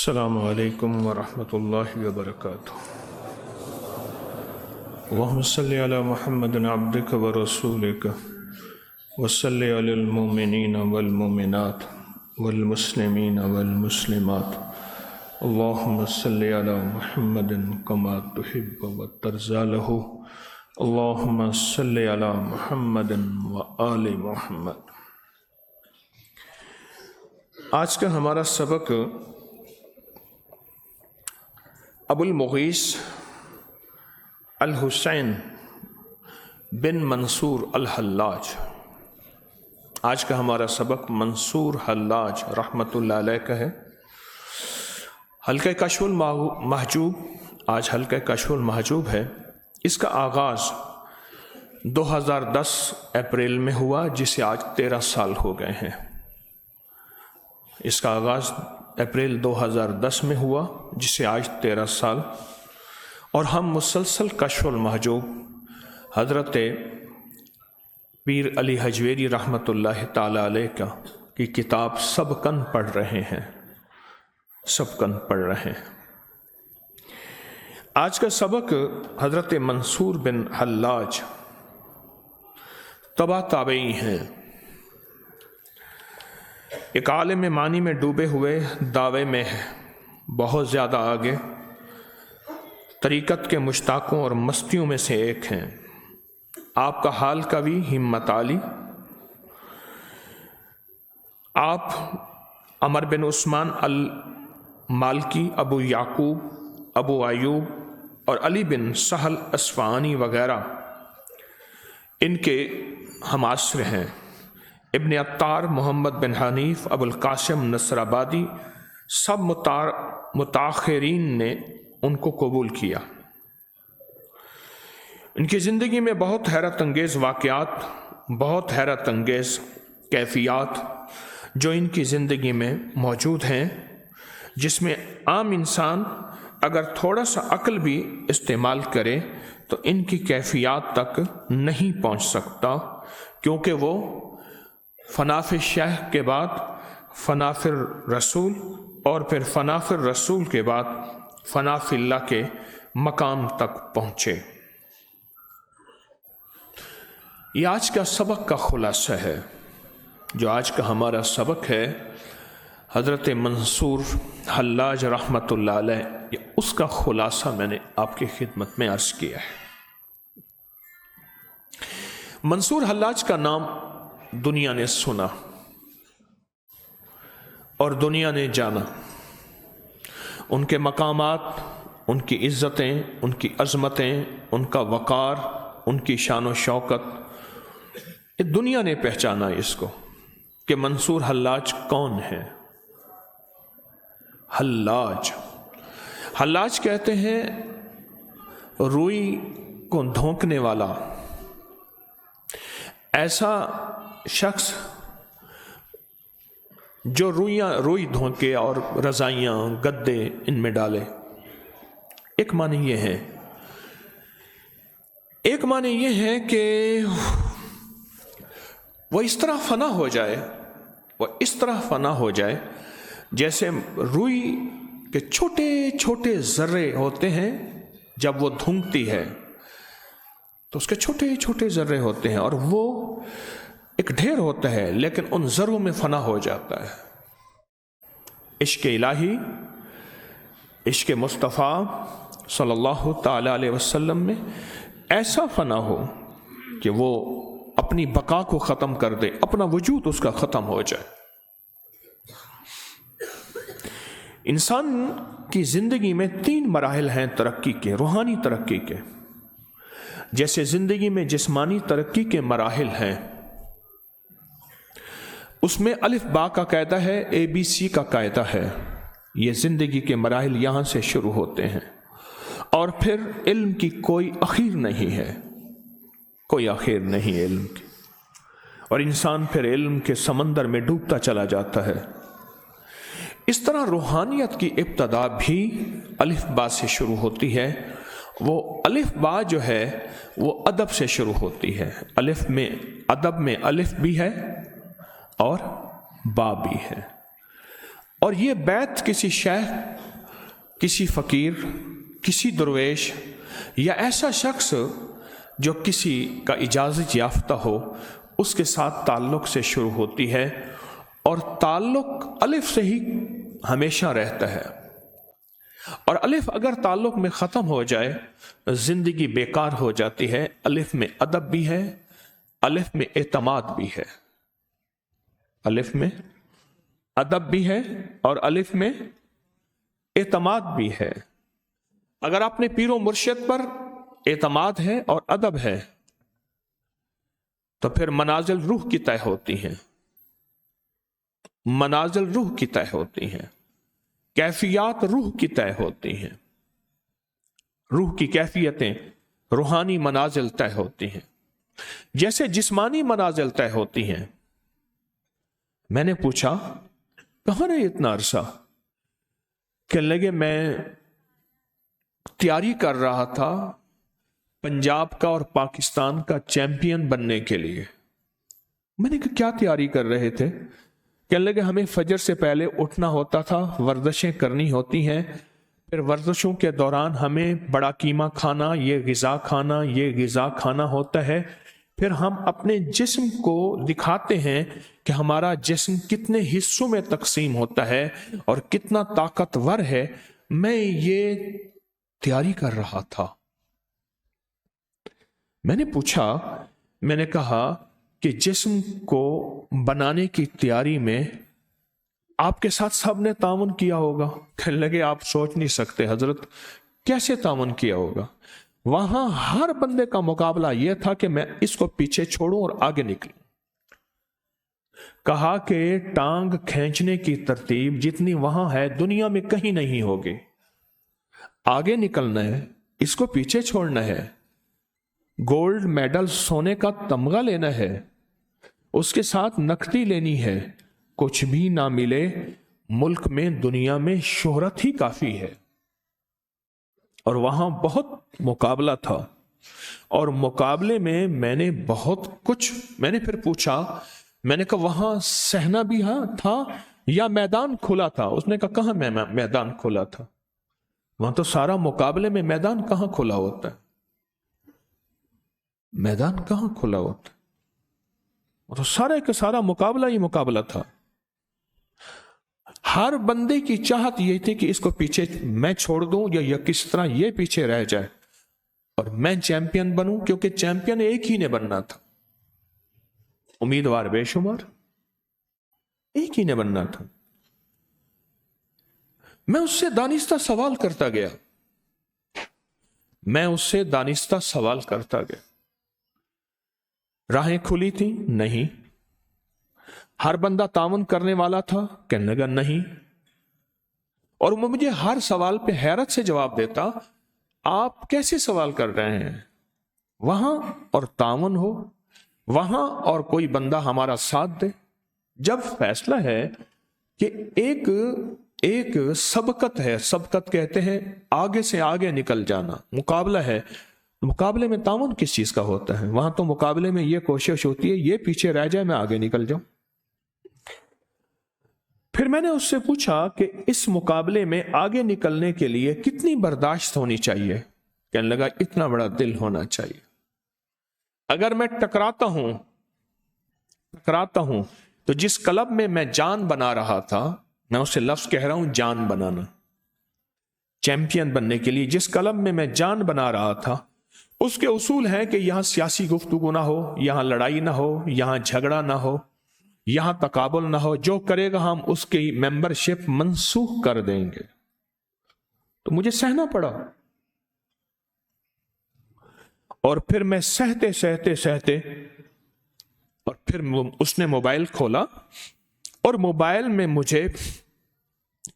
السلام علیکم ورحمۃ اللہ وبرکاتہ۔ اللہم صلی علی محمد عبدک ورسولک وصلی علی المؤمنین والمؤمنات والمسلمین والمسلمات، اللہم صلی علی محمد کما تحب وترضی لہ، اللہم صلی علی محمد وآل محمد۔ آج کا ہمارا سبق ابو المغیث الحسین بن منصور الحلاج، آج کا ہمارا سبق منصور حلاج رحمۃ اللہ علیہ کا ہے۔ حلقہ کشف المحجوب، آج حلقہ کشف المحجوب ہے۔ اس کا آغاز 2010 اپریل میں ہوا، جسے آج 13 سال ہو گئے ہیں۔ اس کا آغاز اپریل 2010 میں ہوا، جسے آج 13 سال، اور ہم مسلسل کشف المحجوب حضرت پیر علی حجویری رحمۃ اللہ تعالی علیہ کی کتاب سبقاً پڑھ رہے ہیں، سبقاً پڑھ رہے ہیں۔ آج کا سبق حضرت منصور بن حلاج تبع تابعی ہیں، ایک عالم معنی میں ڈوبے ہوئے، دعوے میں بہت زیادہ آگے، طریقت کے مشتاقوں اور مستیوں میں سے ایک ہیں۔ آپ کا حال قوی، ہمت عالی۔ آپ عمر بن عثمان المالکی، ابو یعقوب، ابو ایوب اور علی بن سہل اصفہانی وغیرہ ان کے ہمعصر ہیں۔ ابن عطار، محمد بن حنیف، ابو القاسم نصر آبادی، سب متاخرین نے ان کو قبول کیا۔ ان کی زندگی میں بہت حیرت انگیز واقعات، بہت حیرت انگیز کیفیات جو ان کی زندگی میں موجود ہیں، جس میں عام انسان اگر تھوڑا سا عقل بھی استعمال کرے تو ان کی کیفیات تک نہیں پہنچ سکتا، کیونکہ وہ فنا فی الشیخ کے بعد فنا فی الرسول، اور پھر فنا فی الرسول کے بعد فنا فی اللہ کے مقام تک پہنچے۔ یہ آج کا سبق کا خلاصہ ہے، جو آج کا ہمارا سبق ہے حضرت منصور حلاج رحمۃ اللہ علیہ، اس کا خلاصہ میں نے آپ کی خدمت میں عرض کیا ہے۔ منصور حلاج کا نام دنیا نے سنا اور دنیا نے جانا، ان کے مقامات، ان کی عزتیں، ان کی عظمتیں، ان کا وقار، ان کی شان و شوکت، یہ دنیا نے پہچانا اس کو کہ منصور حلاج کون ہے۔ حلاج، حلاج کہتے ہیں روئی کو دھونکنے والا، ایسا شخص جو روئی دھونکے اور رضائیاں، گدے ان میں ڈالے۔ ایک معنی یہ ہے، ایک معنی یہ ہے کہ وہ اس طرح فنا ہو جائے، وہ اس طرح فنا ہو جائے جیسے روئی کے چھوٹے چھوٹے ذرے ہوتے ہیں، جب وہ دھونکتی ہے تو اس کے چھوٹے چھوٹے ذرے ہوتے ہیں، اور وہ ایک ڈھیر ہوتا ہے، لیکن ان ذروں میں فنا ہو جاتا ہے۔ عشق الہی، عشق مصطفیٰ صلی اللہ تعالی علیہ وسلم میں ایسا فنا ہو کہ وہ اپنی بقا کو ختم کر دے، اپنا وجود اس کا ختم ہو جائے۔ انسان کی زندگی میں 3 مراحل ہیں ترقی کے، روحانی ترقی کے۔ جیسے زندگی میں جسمانی ترقی کے مراحل ہیں، اس میں الف با کا قاعدہ ہے، ABC کا قاعدہ ہے۔ یہ زندگی کے مراحل یہاں سے شروع ہوتے ہیں، اور پھر علم کی کوئی اخیر نہیں ہے، کوئی آخر نہیں علم کی، اور انسان پھر علم کے سمندر میں ڈوبتا چلا جاتا ہے۔ اس طرح روحانیت کی ابتدا بھی الف با سے شروع ہوتی ہے۔ وہ الف با جو ہے وہ ادب سے شروع ہوتی ہے۔ الف میں، ادب میں الف بھی ہے اور با بھی ہے۔ اور یہ بیت کسی شیخ، کسی فقیر، کسی درویش یا ایسا شخص جو کسی کا اجازت یافتہ ہو اس کے ساتھ تعلق سے شروع ہوتی ہے، اور تعلق الف سے ہی ہمیشہ رہتا ہے، اور الف اگر تعلق میں ختم ہو جائے زندگی بیکار ہو جاتی ہے۔ الف میں ادب بھی ہے، الف میں اعتماد بھی ہے، الف میں ادب بھی ہے اور الف میں اعتماد بھی ہے۔ اگر آپ نے پیر و مرشد پر اعتماد ہے اور ادب ہے تو پھر منازل روح کی طے ہوتی ہیں، منازل روح کی طے ہوتی ہیں، کیفیات روح کی طے ہوتی ہیں، روح کی کیفیتیں، روحانی منازل طے ہوتی ہیں، جیسے جسمانی منازل طے ہوتی ہیں۔ میں نے پوچھا کہاں رہے اتنا عرصہ؟ کہنے لگے میں تیاری کر رہا تھا پنجاب کا اور پاکستان کا چیمپئن بننے کے لیے۔ میں نے کہا کیا تیاری کر رہے تھے؟ کہنے لگے ہمیں فجر سے پہلے اٹھنا ہوتا تھا، ورزشیں کرنی ہوتی ہیں، پھر ورزشوں کے دوران ہمیں بڑا قیمہ کھانا، یہ غذا کھانا، یہ غذا کھانا ہوتا ہے، پھر ہم اپنے جسم کو دکھاتے ہیں کہ ہمارا جسم کتنے حصوں میں تقسیم ہوتا ہے اور کتنا طاقتور ہے۔ میں یہ تیاری کر رہا تھا۔ میں نے پوچھا، میں نے کہا کہ جسم کو بنانے کی تیاری میں آپ کے ساتھ سب نے تعاون کیا ہوگا؟ کہنے لگے آپ سوچ نہیں سکتے حضرت کیسے تعاون کیا ہوگا۔ وہاں ہر بندے کا مقابلہ یہ تھا کہ میں اس کو پیچھے چھوڑوں اور آگے نکلوں۔ کہا کہ ٹانگ کھینچنے کی ترتیب جتنی وہاں ہے دنیا میں کہیں نہیں ہوگی۔ آگے نکلنا ہے، اس کو پیچھے چھوڑنا ہے، گولڈ میڈل سونے کا تمغہ لینا ہے، اس کے ساتھ نقدی لینی ہے، کچھ بھی نہ ملے ملک میں دنیا میں شہرت ہی کافی ہے۔ اور وہاں بہت مقابلہ تھا، اور مقابلے میں میں نے بہت کچھ، میں نے پھر پوچھا، میں نے کہا وہاں سہنا بھی تھا یا میدان کھلا تھا؟ اس نے کہا کہاں میدان کھلا تھا، وہاں تو سارا مقابلے میں میدان کہاں کھلا ہوتا ہے، میدان کہاں کھلا ہوتا ہے، وہ تو سارے کا سارا مقابلہ ہی مقابلہ تھا۔ ہر بندے کی چاہت یہ تھی کہ اس کو پیچھے میں چھوڑ دوں یا کس طرح یہ پیچھے رہ جائے اور میں چیمپئن بنوں، کیونکہ چیمپئن ایک ہی نے بننا تھا، امیدوار بے شمار، ایک ہی نے بننا تھا۔ میں اس سے دانستہ سوال کرتا گیا، میں اس سے دانستہ سوال کرتا گیا۔ راہیں کھلی تھی؟ نہیں۔ ہر بندہ تعاون کرنے والا تھا؟ کہنے لگا نہیں۔ اور وہ مجھے ہر سوال پہ حیرت سے جواب دیتا، آپ کیسے سوال کر رہے ہیں؟ وہاں اور تعاون ہو، وہاں اور کوئی بندہ ہمارا ساتھ دے۔ جب فیصلہ ہے کہ ایک سبقت ہے، سبقت کہتے ہیں آگے سے آگے نکل جانا، مقابلہ ہے، مقابلے میں تعاون کس چیز کا ہوتا ہے؟ وہاں تو مقابلے میں یہ کوشش ہوتی ہے یہ پیچھے رہ جائے میں آگے نکل جاؤں۔ پھر میں نے اس سے پوچھا کہ اس مقابلے میں آگے نکلنے کے لیے کتنی برداشت ہونی چاہیے؟ کہنے لگا اتنا بڑا دل ہونا چاہیے۔ اگر میں ٹکراتا ہوں تو جس کلب میں میں جان بنا رہا تھا، میں اسے لفظ کہہ رہا ہوں جان بنانا، چیمپئن بننے کے لیے جس کلب میں میں جان بنا رہا تھا، اس کے اصول ہیں کہ یہاں سیاسی گفتگو نہ ہو، یہاں لڑائی نہ ہو، یہاں جھگڑا نہ ہو، یہاں تقابل نہ ہو، جو کرے گا ہم اس کی ممبرشپ منسوخ کر دیں گے۔ تو مجھے سہنا پڑا، اور پھر میں سہتے اور پھر اس نے موبائل کھولا اور موبائل میں مجھے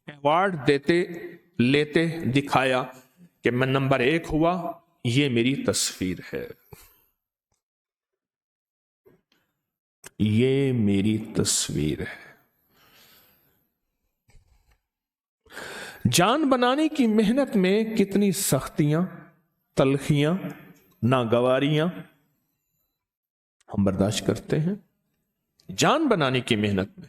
ایوارڈ لیتے دکھایا کہ میں نمبر 1 ہوا، یہ میری تصویر ہے، یہ میری تصویر ہے۔ جان بنانے کی محنت میں کتنی سختیاں، تلخیاں، ناگواریاں ہم برداشت کرتے ہیں۔ جان بنانے کی محنت میں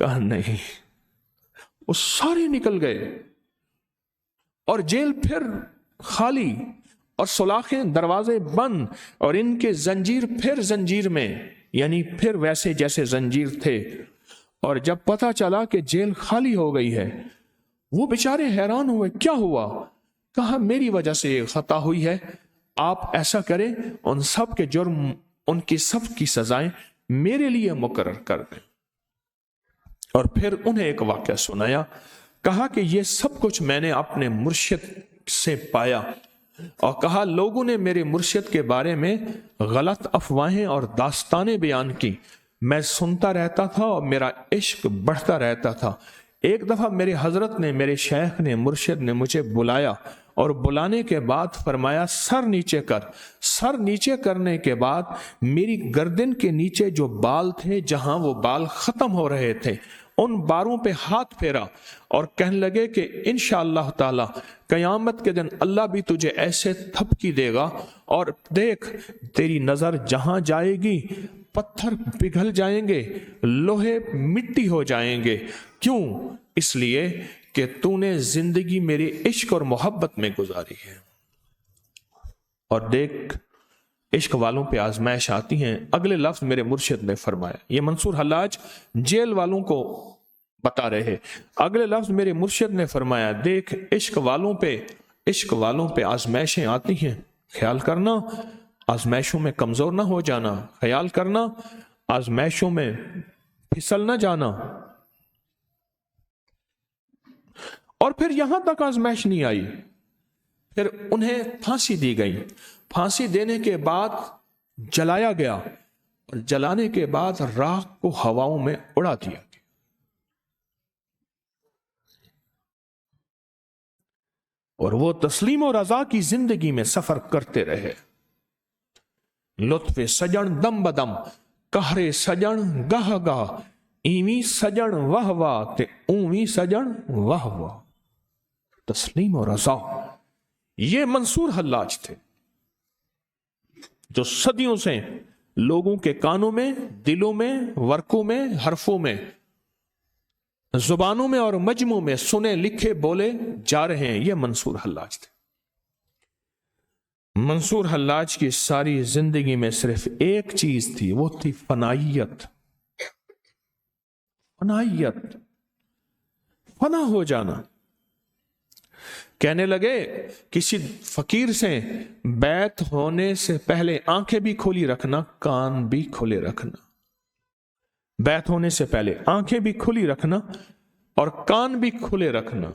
کہا نہیں، وہ سارے نکل گئے اور جیل پھر خالی اور سلاخیں دروازے بند اور ان کے زنجیر پھر زنجیر میں، یعنی پھر ویسے جیسے زنجیر تھے۔ اور جب پتہ چلا کہ جیل خالی ہو گئی ہے، وہ بیچارے حیران ہوئے، کیا ہوا؟ کہا میری وجہ سے یہ خطا ہوئی ہے، آپ ایسا کریں ان سب کے جرم، ان کی سب کی سزائیں میرے لیے مقرر کر دیں۔ اور پھر انہیں ایک واقعہ سنایا، کہا کہ یہ سب کچھ میں نے اپنے مرشد سے پایا، اور کہا لوگوں نے میرے مرشد کے بارے میں غلط افواہیں اور داستانیں بیان کی، میں سنتا رہتا تھا اور میرا عشق بڑھتا رہتا تھا۔ ایک دفعہ میرے حضرت نے، میرے شیخ نے، مرشد نے مجھے بلایا اور بلانے کے بعد فرمایا سر نیچے کر۔ سر نیچے کرنے کے بعد میری گردن کے نیچے جو بال تھے، جہاں وہ بال ختم ہو رہے تھے، ان باروں پہ ہاتھ پھیرا اور کہنے لگے کہ انشاءاللہ تعالی قیامت کے دن اللہ بھی تجھے ایسے تھپکی دے گا، اور دیکھ تیری نظر جہاں جائے گی پتھر پگھل جائیں گے، لوہے مٹی ہو جائیں گے۔ کیوں؟ اس لیے کہ تو نے زندگی میرے عشق اور محبت میں گزاری ہے۔ اور دیکھ عشق والوں پہ آزمائش آتی ہیں۔ اگلے لفظ میرے مرشد نے فرمایا، یہ منصور حلاج جیل والوں کو بتا رہے، اگلے لفظ میرے مرشد نے فرمایا دیکھ عشق والوں پہ آزمائشیں آتی ہیں، خیال کرنا آزمائشوں میں کمزور نہ ہو جانا، خیال کرنا آزمائشوں میں پھسل نہ جانا۔ اور پھر یہاں تک آزمائش نہیں آئی، پھر انہیں پھانسی دی گئی۔ پھانسی دینے کے بعد جلایا گیا، اور جلانے کے بعد راکھ کو ہواؤں میں اڑا دیا گیا۔ اور وہ تسلیم و رضا کی زندگی میں سفر کرتے رہے۔ لطف سجن دم بدم، قہر سجن گاہ گاہ، ایویں سجن واہ واہ تے اویں سجن واہ واہ۔ تسلیم و رضا، یہ منصور حلاج تھے جو صدیوں سے لوگوں کے کانوں میں، دلوں میں، ورقوں میں، حرفوں میں، زبانوں میں اور مجموعوں میں سنے لکھے بولے جا رہے ہیں۔ یہ منصور حلاج تھے۔ منصور حلاج کی ساری زندگی میں صرف ایک چیز تھی، وہ تھی فنائیت۔ فنائیت، فنا ہو جانا۔ کہنے لگے کسی فقیر سے بیعت ہونے سے پہلے آنکھیں بھی کھولی رکھنا، کان بھی کھلے رکھنا۔ بیعت ہونے سے پہلے آنکھیں بھی کھلی رکھنا اور کان بھی کھلے رکھنا۔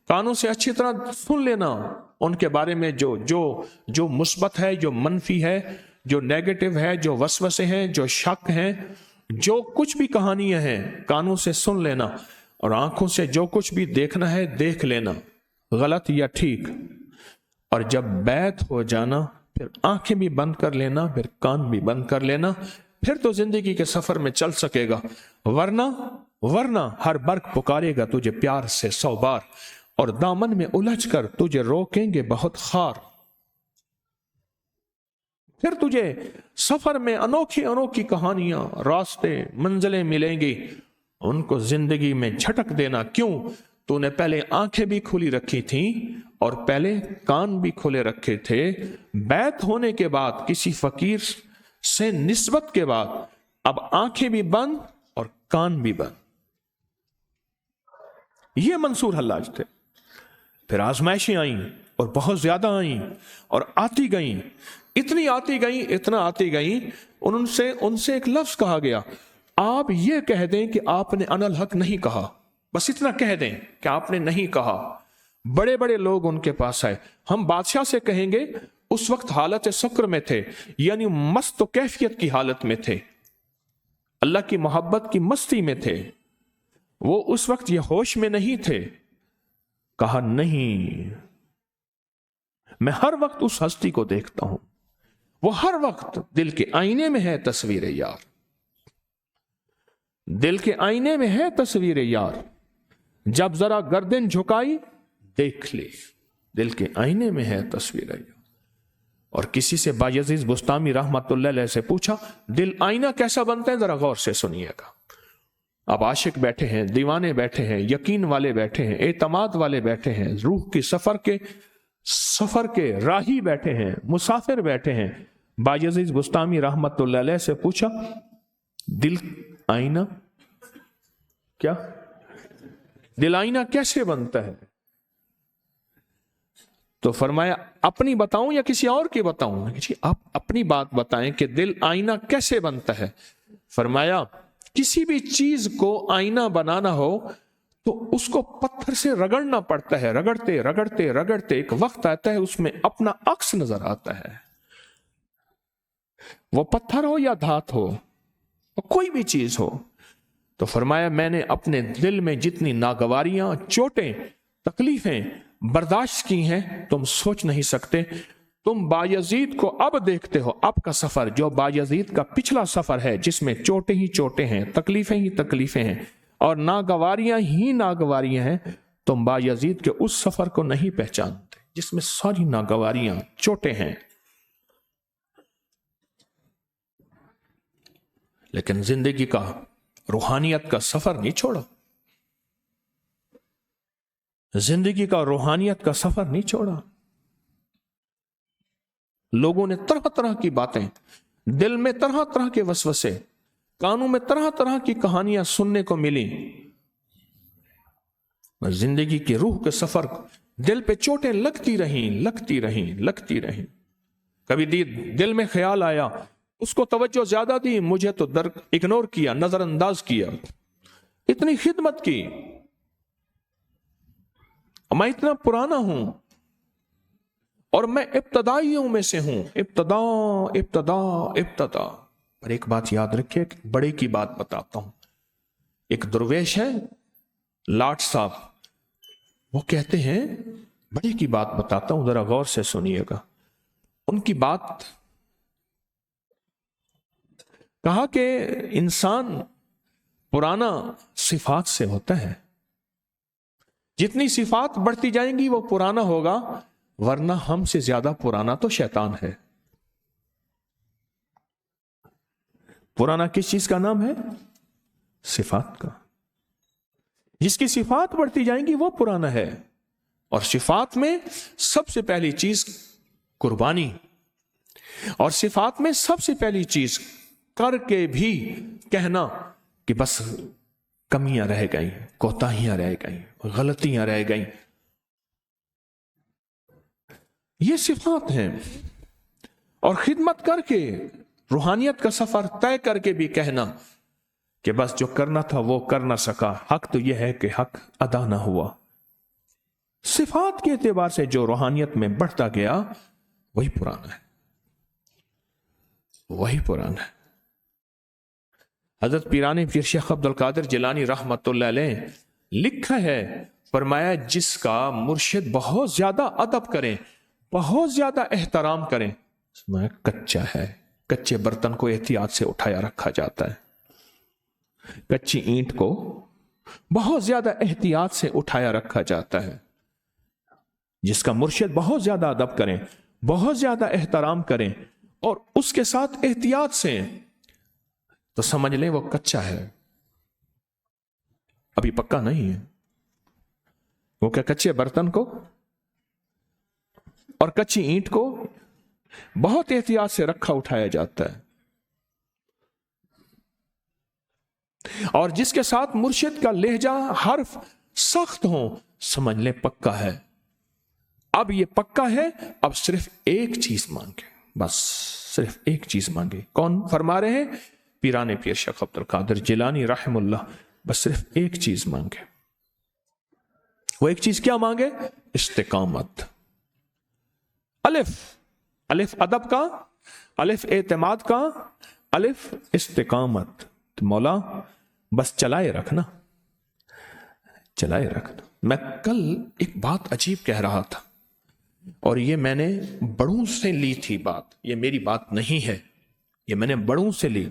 کانوں سے اچھی طرح سن لینا ان کے بارے میں جو مثبت ہے، جو منفی ہے، جو نیگیٹو ہے، جو وسوسے ہیں، جو شک ہیں، جو کچھ بھی کہانیاں ہیں، کانوں سے سن لینا، اور آنکھوں سے جو کچھ بھی دیکھنا ہے دیکھ لینا، غلط یا ٹھیک۔ اور جب بیعت ہو جانا پھر آنکھیں بھی بند کر لینا، پھر کان بھی بند کر لینا، پھر تو زندگی کے سفر میں چل سکے گا، ورنہ ہر برق پکارے گا تجھے پیار سے 100 بار، اور دامن میں الجھ کر تجھے روکیں گے بہت خار۔ پھر تجھے سفر میں انوکھی کہانیاں، راستے، منزلیں ملیں گی، ان کو زندگی میں جھٹک دینا۔ کیوں؟ تو نے پہلے آنکھیں بھی کھلی رکھی تھیں اور پہلے کان بھی کھلے رکھے تھے۔ بیعت ہونے کے بعد کسی فقیر سے نسبت کے بعد اب آنکھیں بھی بند اور کان بھی بند۔ یہ منصور حلاج تھے۔ پھر آزمائشیں آئیں اور بہت زیادہ آئیں اور آتی گئیں، اتنا آتی گئیں، ان سے ایک لفظ کہا گیا، آپ یہ کہہ دیں کہ آپ نے انا الحق نہیں کہا، بس اتنا کہہ دیں کہ آپ نے نہیں کہا۔ بڑے بڑے لوگ ان کے پاس آئے، ہم بادشاہ سے کہیں گے، اس وقت حالت سکر میں تھے، یعنی مست و کیفیت کی حالت میں تھے، اللہ کی محبت کی مستی میں تھے، وہ اس وقت یہ ہوش میں نہیں تھے۔ کہا نہیں، میں ہر وقت اس ہستی کو دیکھتا ہوں، وہ ہر وقت دل کے آئینے میں ہے تصویر یار، دل کے آئینے میں ہے تصویر یار، جب ذرا گردن جھکائی دیکھ لی، دل کے آئینے میں ہے تصویر یار۔ اور کسی سے بایزید بستامی رحمت اللہ علیہ سے پوچھا دل آئینہ کیسا بنتا ہے، ذرا غور سے سنیے گا. اب عاشق بیٹھے ہیں، دیوانے بیٹھے ہیں، یقین والے بیٹھے ہیں، اعتماد والے بیٹھے ہیں، روح کی سفر کے راہی بیٹھے ہیں، مسافر بیٹھے ہیں. بایزید بستامی رحمت اللہ علیہ سے پوچھا دل آئینہ کیا، دل آئینہ کیسے بنتا ہے؟ تو فرمایا اپنی بتاؤں یا کسی اور کی بتاؤں؟ جی آپ اپنی بات بتائیں کہ دل آئینہ کیسے بنتا ہے. فرمایا کسی بھی چیز کو آئینہ بنانا ہو تو اس کو پتھر سے رگڑنا پڑتا ہے، رگڑتے رگڑتے رگڑتے ایک وقت آتا ہے اس میں اپنا عکس نظر آتا ہے. وہ پتھر ہو یا دھات ہو، کوئی بھی چیز ہو. تو فرمایا میں نے اپنے دل میں جتنی ناگواریاں، چوٹیں، تکلیفیں برداشت کی ہیں تم سوچ نہیں سکتے. تم بایزید کو اب دیکھتے ہو، اب کا سفر جو بایزید کا پچھلا سفر ہے جس میں چوٹیں ہی چوٹیں ہیں، تکلیفیں ہی تکلیفیں ہیں اور ناگواریاں ہی ناگواریاں ہیں. تم بایزید کے اس سفر کو نہیں پہچانتے جس میں ساری ناگواریاں، چوٹیں ہیں. لیکن زندگی کا، روحانیت کا سفر نہیں چھوڑا، زندگی کا روحانیت کا سفر نہیں چھوڑا. لوگوں نے طرح طرح کی باتیں، دل میں طرح طرح کے وسوسے، کانوں میں طرح طرح کی کہانیاں سننے کو ملی. زندگی کی روح کے سفر، دل پہ چوٹیں لگتی رہیں. کبھی دل میں خیال آیا، اس کو توجہ زیادہ دی، مجھے تو اگنور کیا، نظر انداز کیا. اتنی خدمت کی، میں اتنا پرانا ہوں اور میں ابتدائیوں میں سے ہوں. ابتدا. پر ایک بات یاد رکھے، بڑے کی بات بتاتا ہوں. ایک درویش ہے لاٹ صاحب، وہ کہتے ہیں بڑے کی بات بتاتا ہوں، ذرا غور سے سنیے گا. ان کی بات کہا کہ انسان پرانا صفات سے ہوتا ہے، جتنی صفات بڑھتی جائیں گی وہ پرانا ہوگا، ورنہ ہم سے زیادہ پرانا تو شیطان ہے. پرانا کس چیز کا نام ہے؟ صفات کا. جس کی صفات بڑھتی جائیں گی وہ پرانا ہے. اور صفات میں سب سے پہلی چیز قربانی، اور صفات میں سب سے پہلی چیز کر کے بھی کہنا کہ بس کمیاں رہ گئیں، کوتاہیاں رہ گئیں، غلطیاں رہ گئیں. یہ صفات ہیں. اور خدمت کر کے، روحانیت کا سفر طے کر کے بھی کہنا کہ بس جو کرنا تھا وہ کر نہ سکا، حق تو یہ ہے کہ حق ادا نہ ہوا. صفات کے اعتبار سے جو روحانیت میں بڑھتا گیا وہی پرانا ہے، وہی پرانا ہے. حضرت پیران پیر شیخ عبد القادر جیلانی رحمت اللہ علیہ لکھا ہے، فرمایا جس کا مرشد بہت زیادہ ادب کرے، بہت زیادہ احترام کریں، میں کچا ہے. کچے برتن کو احتیاط سے اٹھایا رکھا جاتا ہے، کچی اینٹ کو بہت زیادہ احتیاط سے اٹھایا رکھا جاتا ہے. جس کا مرشد بہت زیادہ ادب کریں، بہت زیادہ احترام کریں اور اس کے ساتھ احتیاط سے، تو سمجھ لیں وہ کچا ہے، ابھی پکا نہیں ہے. وہ کہ کچے برتن کو اور کچی اینٹ کو بہت احتیاط سے رکھا اٹھایا جاتا ہے. اور جس کے ساتھ مرشد کا لہجہ، حرف سخت ہوں، سمجھ لیں پکا ہے. اب یہ پکا ہے، اب صرف ایک چیز مانگے، بس صرف ایک چیز مانگے. کون فرما رہے ہیں؟ پیران پیر شیخ عبد القادر جیلانی رحم اللہ. بس صرف ایک چیز مانگے. وہ ایک چیز کیا مانگے؟ استقامت. الف ادب کا، الف اعتماد کا، الف استقامت. تو مولا بس چلائے رکھنا. میں کل ایک بات عجیب کہہ رہا تھا، اور یہ میں نے بڑوں سے لی تھی بات، یہ میری بات نہیں ہے، یہ میں نے بڑوں سے لی.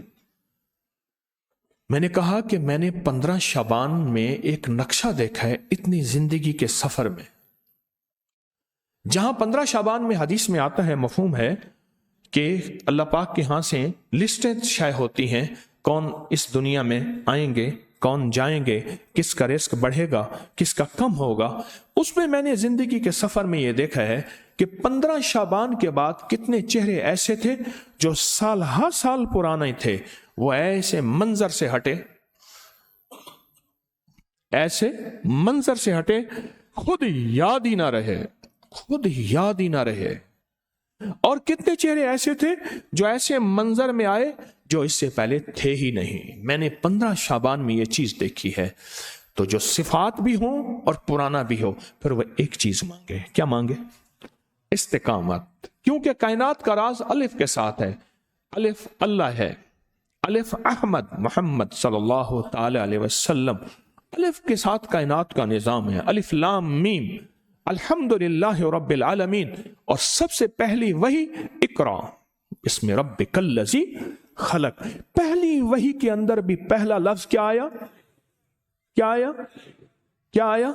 میں نے کہا کہ میں نے 15 شعبان میں ایک نقشہ دیکھا ہے اتنی زندگی کے سفر میں. جہاں 15 شعبان میں حدیث میں آتا ہے، مفہوم ہے کہ اللہ پاک کے ہاں سے لسٹیں شائع ہوتی ہیں، کون اس دنیا میں آئیں گے، کون جائیں گے، کس کا رزق بڑھے گا، کس کا کم ہوگا۔ اس میں نے زندگی کے سفر میں یہ دیکھا ہے کہ 15 شعبان کے بعد کتنے چہرے ایسے تھے جو سال ہر سال پرانے تھے، وہ ایسے منظر سے ہٹے، ایسے منظر سے ہٹے، خود یاد ہی نہ رہے، خود یاد ہی نہ رہے۔ اور کتنے چہرے ایسے تھے جو ایسے منظر میں آئے جو اس سے پہلے تھے ہی نہیں۔ میں نے 15 شعبان میں یہ چیز دیکھی ہے۔ تو جو صفات بھی ہوں اور پرانا بھی ہو، پھر وہ ایک چیز مانگے۔ کیا مانگے؟ استقامت، کیونکہ کائنات کا راز الف کے ساتھ ہے۔ الف اللہ ہے، الف احمد محمد صلی اللہ تعالی علیہ وسلم، الف کے ساتھ کائنات کا نظام ہے۔ الف لام میم، الحمدللہ رب العالمین، اور سب سے پہلی وحی اقرا اسم ربک الذی خلق۔ پہلی وحی کے اندر بھی پہلا لفظ کیا آیا؟ کیا آیا؟ کیا آیا؟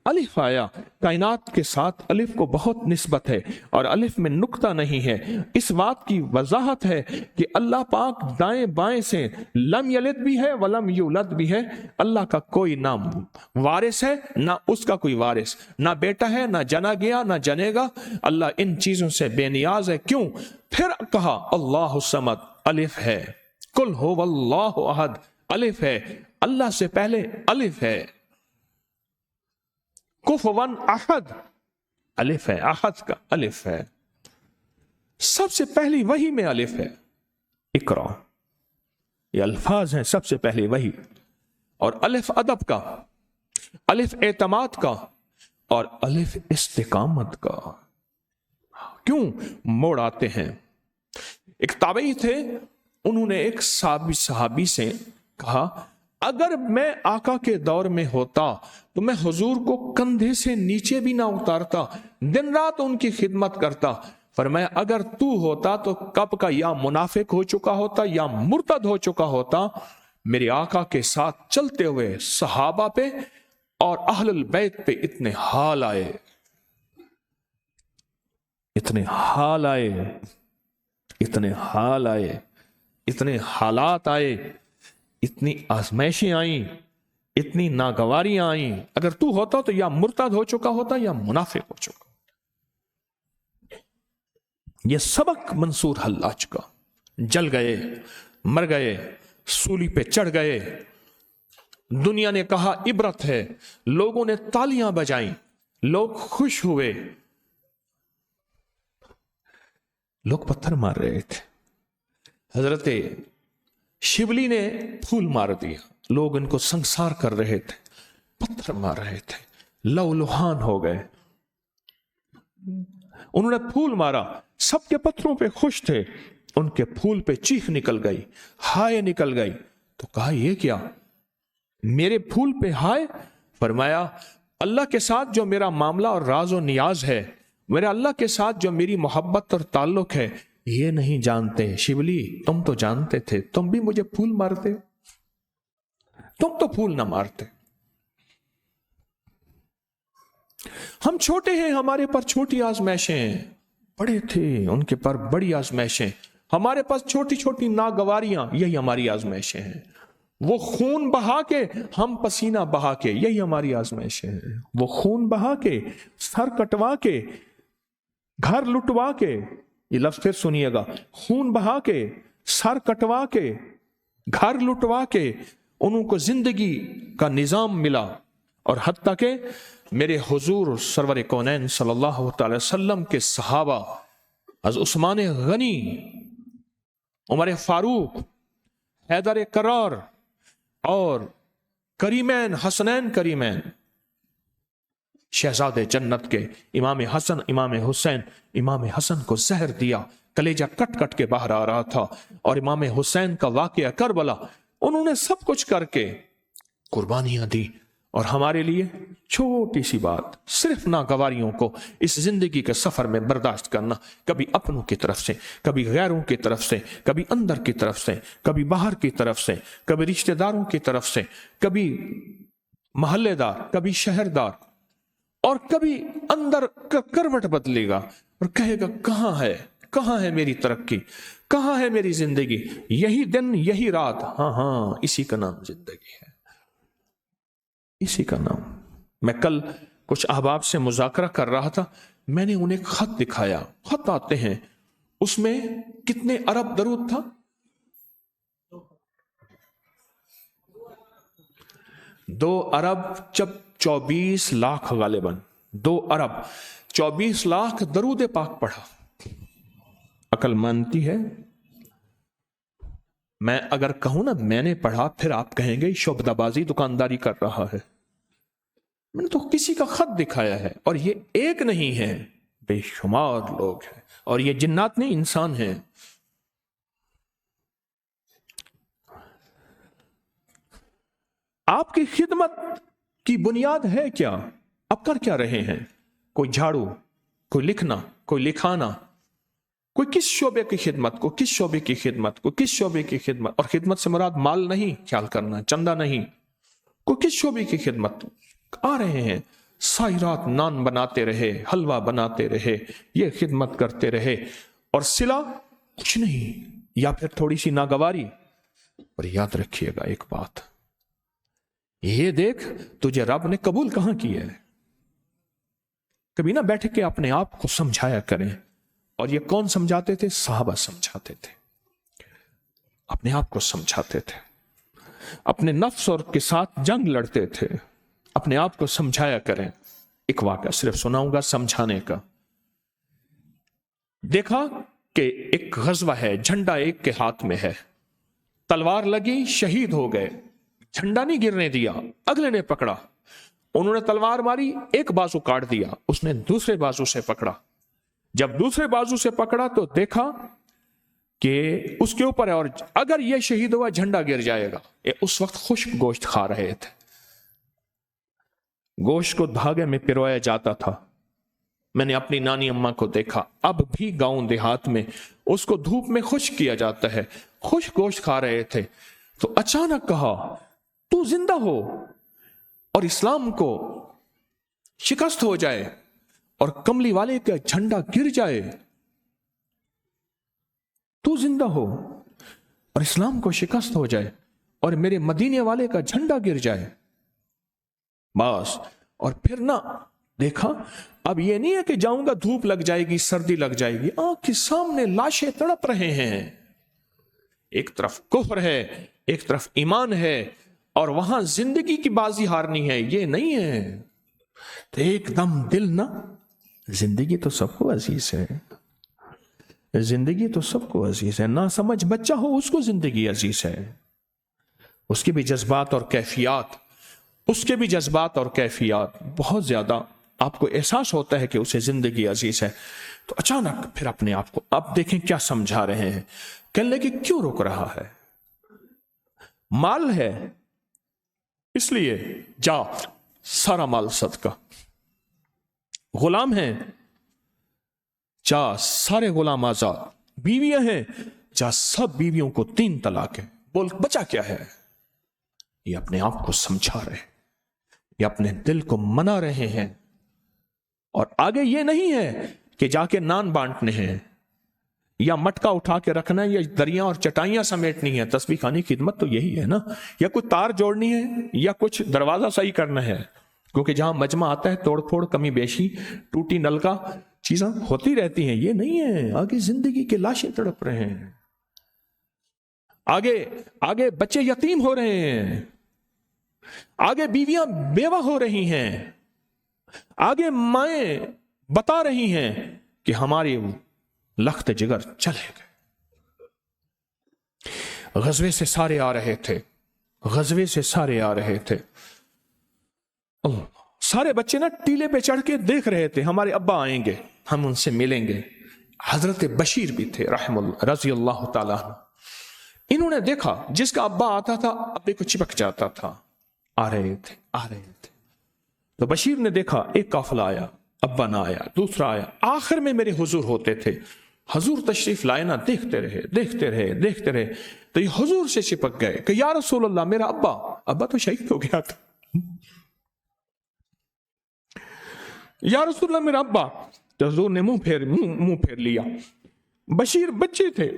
الف آیا۔ کائنات کے ساتھ الف کو بہت نسبت ہے، اور الف میں نقطہ نہیں ہے۔ اس بات کی وضاحت ہے کہ اللہ پاک دائیں بائیں سے لم یلد بھی ہے ولم یولد بھی ہے۔ اللہ کا کوئی نہ وارث ہے، نہ اس کا کوئی وارث، نہ بیٹا ہے، نہ جنا گیا، نہ جنے گا۔ اللہ ان چیزوں سے بے نیاز ہے۔ کیوں؟ پھر کہا اللہ الصمد، الف ہے۔ قل هو اللہ احد، الف ہے۔ اللہ سے پہلے الف ہے۔ کفوا احد، الف ہے، احد کا الف ہے۔ سب سے پہلی وحی میں الف ہے۔ اقرا، یہ الفاظ ہیں سب سے پہلی وحی۔ اور الف ادب کا، الف اعتماد کا، اور الف استقامت کا۔ کیوں موڑ آتے ہیں؟ ایک تابعی تھے، انہوں نے ایک صحابی سے کہا، اگر میں آقا کے دور میں ہوتا تو میں حضور کو کندھے سے نیچے بھی نہ اتارتا، دن رات ان کی خدمت کرتا۔ فرمایا اگر تو ہوتا تو کب کا یا منافق ہو چکا ہوتا یا مرتد ہو چکا ہوتا۔ میرے آقا کے ساتھ چلتے ہوئے صحابہ پہ اور اہل البیت پہ اتنے حال آئے، اتنے حال آئے، اتنے حال آئے، اتنے حالات آئے، اتنی آزمائشیں آئیں، اتنی ناگواریاں آئیں۔ اگر تو ہوتا تو یا مرتد ہو چکا ہوتا یا منافق ہو چکا۔ یہ سبق منصور حلاج کا، جل گئے، مر گئے، سولی پہ چڑھ گئے۔ دنیا نے کہا عبرت ہے، لوگوں نے تالیاں بجائیں، لوگ خوش ہوئے، لوگ پتھر مار رہے تھے۔ حضرت شبلی نے پھول مار دیا، لوگ ان کو سنسار کر رہے تھے، پتھر مار رہے تھے، لو لہان ہو گئے۔ انہوں نے پھول مارا، سب کے پتھروں پہ خوش تھے، ان کے پھول پہ چیخ نکل گئی، ہائے نکل گئی۔ تو کہا یہ کیا؟ میرے پھول پہ ہائے؟ فرمایا اللہ کے ساتھ جو میرا معاملہ اور راز و نیاز ہے، میرے اللہ کے ساتھ جو میری محبت اور تعلق ہے، یہ نہیں جانتے۔ شبلی تم تو جانتے تھے، تم بھی مجھے پھول مارتے، تم تو پھول نہ مارتے۔ ہم چھوٹے ہیں، ہمارے پر چھوٹی آزمائشیں ہیں، بڑے تھے ان کے پر بڑی آزمائشیں، ہمارے پاس چھوٹی چھوٹی ناگواریاں، یہی ہماری آزمائشیں ہیں۔ وہ خون بہا کے، ہم پسینہ بہا کے، یہی ہماری آزمائشیں ہیں۔ وہ خون بہا کے، سر کٹوا کے، گھر لٹوا کے، یہ لفظ پھر سنیے گا، خون بہا کے، سر کٹوا کے، گھر لٹوا کے انہوں کو زندگی کا نظام ملا، اور حتیٰ کہ میرے حضور سرور کونین صلی اللہ تعالی وسلم کے صحابہ از عثمان غنی، عمر فاروق، حیدر کرار اور کریمین، حسنین کریمین، شہزاد جنت کے امام حسن، امام حسین، امام حسن کو زہر دیا، کلیجہ کٹ کٹ کے باہر آ رہا تھا، اور امام حسین کا واقعہ کربلا، انہوں نے سب کچھ کر کے قربانیاں دی۔ اور ہمارے لیے چھوٹی سی بات، صرف ناگواریوں کو اس زندگی کے سفر میں برداشت کرنا، کبھی اپنوں کی طرف سے، کبھی غیروں کی طرف سے، کبھی اندر کی طرف سے، کبھی باہر کی طرف سے، کبھی رشتہ داروں کی طرف سے، کبھی محلے دار، کبھی شہردار، اور کبھی اندر کروٹ بدلے گا اور کہے گا کہاں ہے میری ترقی، کہاں ہے میری زندگی؟ یہی دن، یہی رات، ہاں اسی کا نام زندگی ہے، اسی کا نام۔ میں کل کچھ احباب سے مذاکرہ کر رہا تھا، میں نے انہیں خط دکھایا، خط آتے ہیں، اس میں کتنے ارب درود تھا؟ 2 ارب 24 لاکھ غالباً، 2 ارب 24 لاکھ درود پاک پڑھا۔ عقل مانتی ہے؟ میں اگر کہوں نا میں نے پڑھا، پھر آپ کہیں گے شعبدہ بازی دکانداری کر رہا ہے۔ میں نے تو کسی کا خط دکھایا ہے، اور یہ ایک نہیں ہے، بے شمار لوگ ہیں، اور یہ جنات نہیں، انسان ہیں۔ آپ کی خدمت کی بنیاد ہے کیا؟ آپ کر کیا رہے ہیں؟ کوئی جھاڑو، کوئی لکھنا، کوئی لکھانا، کوئی کس شعبے کی خدمت، کو کس شعبے کی خدمت، کو کس شعبے کی خدمت، اور خدمت سے مراد مال نہیں خیال کرنا، چندہ نہیں، کوئی کس شعبے کی خدمت آ رہے ہیں؟ ساری رات نان بناتے رہے، حلوہ بناتے رہے، یہ خدمت کرتے رہے، اور صلہ کچھ نہیں، یا پھر تھوڑی سی ناگواری۔ اور یاد رکھیے گا ایک بات، یہ دیکھ تجھے رب نے قبول کہاں کیا ہے۔ کبھی نہ بیٹھ کے اپنے آپ کو سمجھایا کریں۔ اور یہ کون سمجھاتے تھے؟ صحابہ سمجھاتے تھے، اپنے آپ کو سمجھاتے تھے، اپنے نفس اور کے ساتھ جنگ لڑتے تھے، اپنے آپ کو سمجھایا کریں۔ ایک واقعہ صرف سناؤں گا سمجھانے کا۔ دیکھا کہ ایک غزوہ ہے، جھنڈا ایک کے ہاتھ میں ہے، تلوار لگی، شہید ہو گئے، جھنڈا نہیں گرنے دیا، اگلے نے پکڑا، انہوں نے تلوار ماری، ایک بازو کاٹ دیا، اس نے دوسرے بازو سے پکڑا، جب دوسرے بازو سے پکڑا تو دیکھا کہ اس کے اوپر ہے، اور اگر یہ شہید ہوا جھنڈا گر جائے گا۔ اس وقت خشک گوشت کھا رہے تھے، گوشت کو دھاگے میں پرویا جاتا تھا۔ میں نے اپنی نانی اماں کو دیکھا، اب بھی گاؤں دیہات میں اس کو دھوپ میں خشک کیا جاتا ہے، خشک گوشت کھا رہے تھے۔ تو اچانک کہا تو زندہ ہو اور اسلام کو شکست ہو جائے اور کملی والے کا جھنڈا گر جائے، تو زندہ ہو اور اسلام کو شکست ہو جائے اور میرے مدینے والے کا جھنڈا گر جائے، بس۔ اور پھر نہ دیکھا، اب یہ نہیں ہے کہ جاؤں گا دھوپ لگ جائے گی، سردی لگ جائے گی، آنکھ کے سامنے لاشیں تڑپ رہے ہیں، ایک طرف کفر ہے، ایک طرف ایمان ہے، اور وہاں زندگی کی بازی ہارنی ہے، یہ نہیں ہے۔ تو ایک دم دل نہ، زندگی تو سب کو عزیز ہے، زندگی تو سب کو عزیز ہے، نہ سمجھ بچہ ہو اس کو زندگی عزیز ہے، اس کے بھی جذبات اور کیفیات، اس کے بھی جذبات اور کیفیات بہت زیادہ آپ کو احساس ہوتا ہے کہ اسے زندگی عزیز ہے۔ تو اچانک پھر اپنے آپ کو اب دیکھیں کیا سمجھا رہے ہیں، کہنے لگے کیوں رک رہا ہے؟ مال ہے اس لیے جا سارا مال صدقہ، غلام ہیں جا سارے غلام آزاد، بیویاں ہیں جا سب بیویوں کو 3 طلاق ہے، بول بچا کیا ہے؟ یہ اپنے آپ کو سمجھا رہے ہیں، یہ اپنے دل کو منا رہے ہیں، اور آگے یہ نہیں ہے کہ جا کے نان بانٹنے ہیں یا مٹکا اٹھا کے رکھنا ہے یا دریاں اور چٹائیاں سمیٹنی ہے۔ تسبیح خانی کی خدمت تو یہی ہے نا، یا کوئی تار جوڑنی ہے یا کچھ دروازہ صحیح کرنا ہے، کیونکہ جہاں مجمع آتا ہے توڑ پھوڑ کمی بیشی ٹوٹی نلکا چیزیں ہوتی رہتی ہیں، یہ نہیں ہے۔ آگے زندگی کے لاشیں تڑپ رہے ہیں، آگے بچے یتیم ہو رہے ہیں، آگے بیویاں بیوہ ہو رہی ہیں، آگے مائیں بتا رہی ہیں کہ ہماری لخت جگر چلے گئے۔ غزوے سے سارے آ رہے تھے، غزوے سے سارے آ رہے تھے، سارے بچے نا ٹیلے پہ چڑھ کے دیکھ رہے تھے ہمارے ابا آئیں گے، ہم ان سے ملیں گے۔ حضرت بشیر بھی تھے رضی اللہ تعالیٰ عنہ، انہوں نے دیکھا جس کا ابا آتا تھا ابے کو چپک جاتا تھا، آ رہے تھے۔ تو بشیر نے دیکھا ایک قافلہ آیا، ابا نہ آیا، دوسرا آیا، آخر میں میرے حضور ہوتے تھے، حضور تشریف لائے نا، دیکھتے رہے تو یہ حضور سے چپک گئے کہ یا رسول اللہ میرا ابا تو شہید ہو گیا تھا۔ یا رسول اللہ میرا ابا، تو حضور نے منہ پھیر لیا. بشیر بچے تھے،